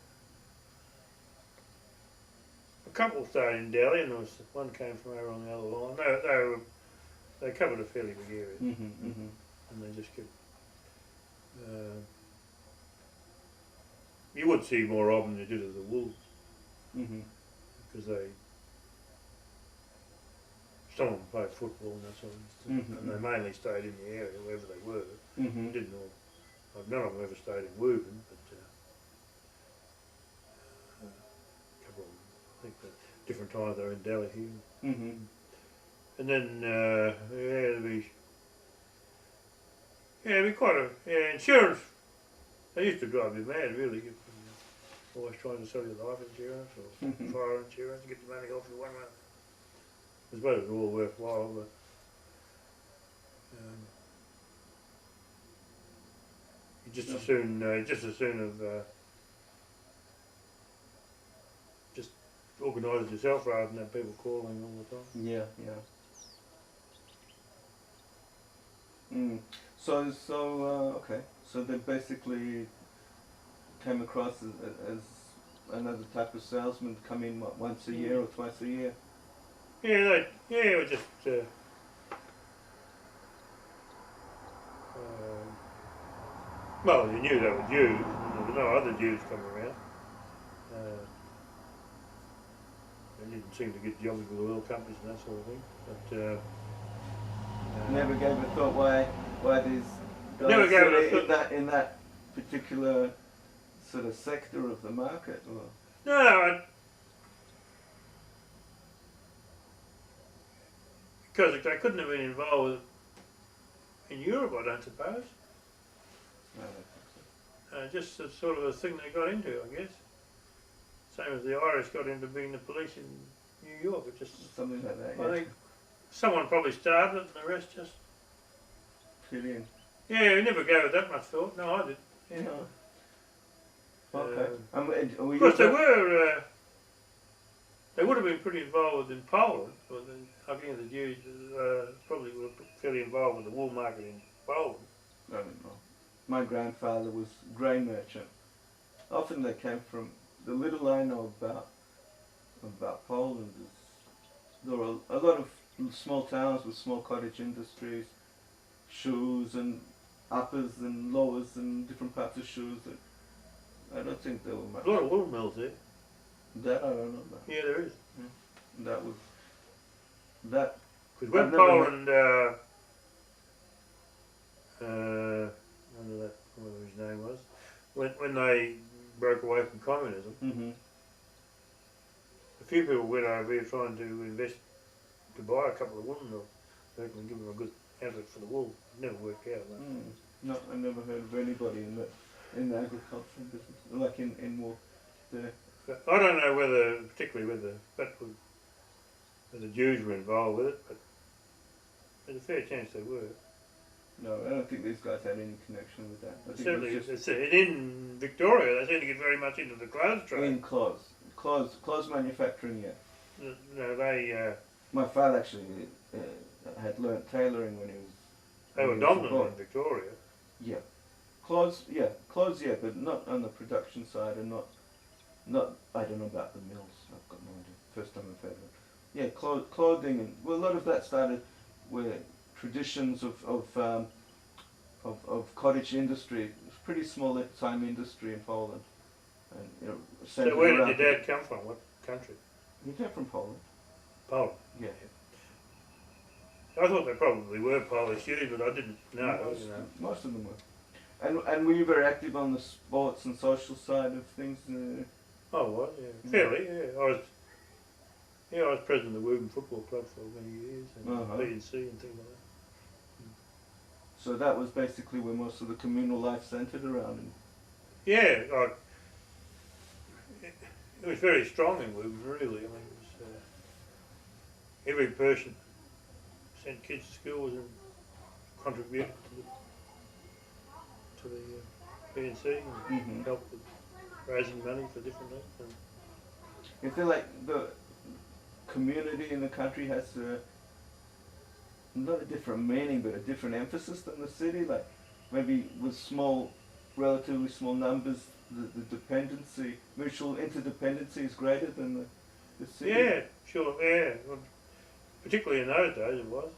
A couple stayed in Delhi, and there was one came from over on the other line. They covered a fairly big area, and they just kept. You would see more of them than you did of the wolves, because some of them played football and that sort of stuff, and they mainly stayed in the area wherever they were. Didn't all. None of them ever stayed in Woburn, but a couple of them, I think, at different times they were in Delhi here. And then there'd be quite a insurance. They used to drive you mad, really. Always trying to sell you life insurance or fire insurance, get the money off you one month. I suppose it was all worthwhile, but you just as soon have just organised yourself rather than have people calling all the time. Yeah, yeah. So okay. So they basically came across as another type of salesman, come in once a year or twice a year. Yeah, it was just. Well, you knew they were Jews, and there were no other Jews coming around. They didn't seem to get jobs with oil companies and that sort of thing. But never gave a thought why these guys never gave a in that particular sort of sector of the market. Or? No, because they couldn't have been involved in Europe, I don't suppose. No, I don't think so. Just a sort of a thing they got into, I guess. Same as the Irish got into being the police in New York. It just something like that. I think someone probably started it, and the rest just fit in. Yeah, we never gave it that much thought. No, I did. Yeah. Okay. Of course, they would have been pretty involved in Poland. But I think the Jews probably were fairly involved with the wool market in Poland. I don't know. My grandfather was grain merchant. Often they came from, the little I know about Poland is there were a lot of small towns with small cottage industries, shoes and uppers and lowers and different parts of shoes. I don't think there were much. A lot of wool mills there. That I don't know about. Yeah, there is. Yeah. That was that. Because when Poland, under that, whatever his name was, when they broke away from communism, a few people went over here trying to invest to buy a couple of wool mills. They can give them a good outlet for the wool. It never worked out. No, I never heard of anybody in the agriculture business, like in war there. I don't know particularly whether the Jews were involved with it, but there's a fair chance they were. No, I don't think these guys had any connection with that. I think Certainly, it was in Victoria, they seem to get very much into the clothes just trade. in clothes manufacturing. Yeah. No, they My father actually had learnt tailoring when he was. were when he was a dominant boy. in Victoria. Yeah, clothes, yeah, but not on the production side, and not. I don't know about the mills. I've got no idea. First time I've heard of it. Yeah, clothing, and well, a lot of that started where traditions of cottage industry. It was pretty small at the time industry in Poland, and you know. So centred where around- did your dad come from? What country? He came from Poland. Poland. Yeah. I thought they probably were Polish Jews, but I didn't know. Most, You know. most of them were. And were you very active on the sports and social side of things? I was, yeah. Fairly, yeah. I was president of the Woburn Football Club for many years, and B&C and things like that. So that was basically where most of the communal life centred around. And Yeah, it was very strong in Woburn, really. I mean, it was, every person sent kids to school and contributed to the B&C and helped with raising money for different things. And you feel like the community in the country has not a different meaning, but a different emphasis than the city. Like maybe with relatively small numbers, the dependency, mutual interdependency is greater than the city. yeah, sure, yeah. Well, particularly in those days, it was.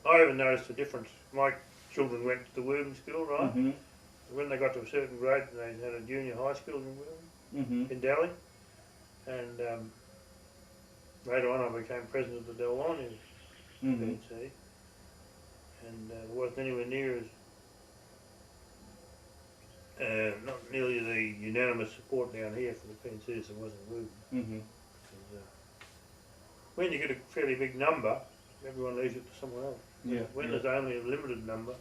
I even noticed a difference. My children went to the Woburn school, right? Mm-hmm. When they got to a certain grade, they had a junior high school in Woburn, in Delhi, and later on I became president of the Delwani B&C, and it wasn't anywhere near as not nearly the unanimous support down here for the P&C as there was in Woburn. When you get a fairly big number, everyone leaves it to someone else. Yeah. When there's only a limited number,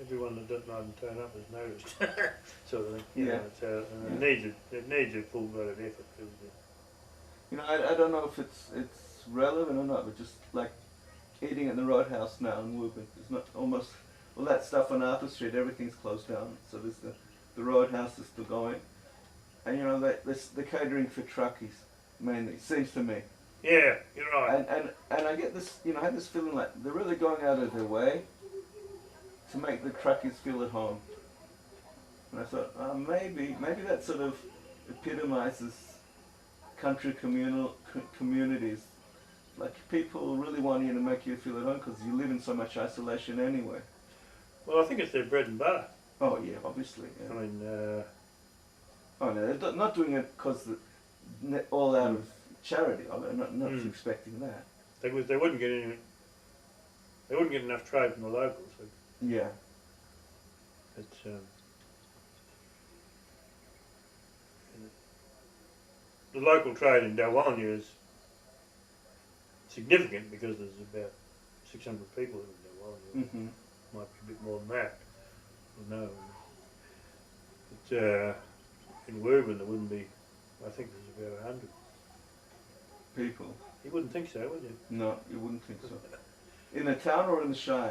everyone that doesn't even turn up is noticed, sort of thing. Yeah. It needs a full-blooded effort. You know, I don't know if it's relevant or not, but just like eating at the Roadhouse now in Woburn, it's not almost all that stuff on Arthur Street. Everything's closed down, so there's the Roadhouse is still going, and you know they're catering for truckies mainly. Seems to me. Yeah, you're right. And I get this, you know, I had this feeling like they're really going out of their way to make the truckies feel at home. And I thought, maybe that sort of epitomizes country communities. Like people really want you to make you feel at home because you live in so much isolation anyway. Well, I think it's their bread and butter. Oh yeah, obviously. Yeah. I mean, oh no, they're not doing it because all out of charity. I mean, not expecting that. they wouldn't get any. They wouldn't get enough trade from the locals. So Yeah. it's the local trade in Dalwanya is significant because there's about 600 people in Dalwanya. Might be a bit more than that. No. But in Woburn there wouldn't be. I think there's about 100 People. You wouldn't think so, would you? No, you wouldn't think so. In the town or in the Shire?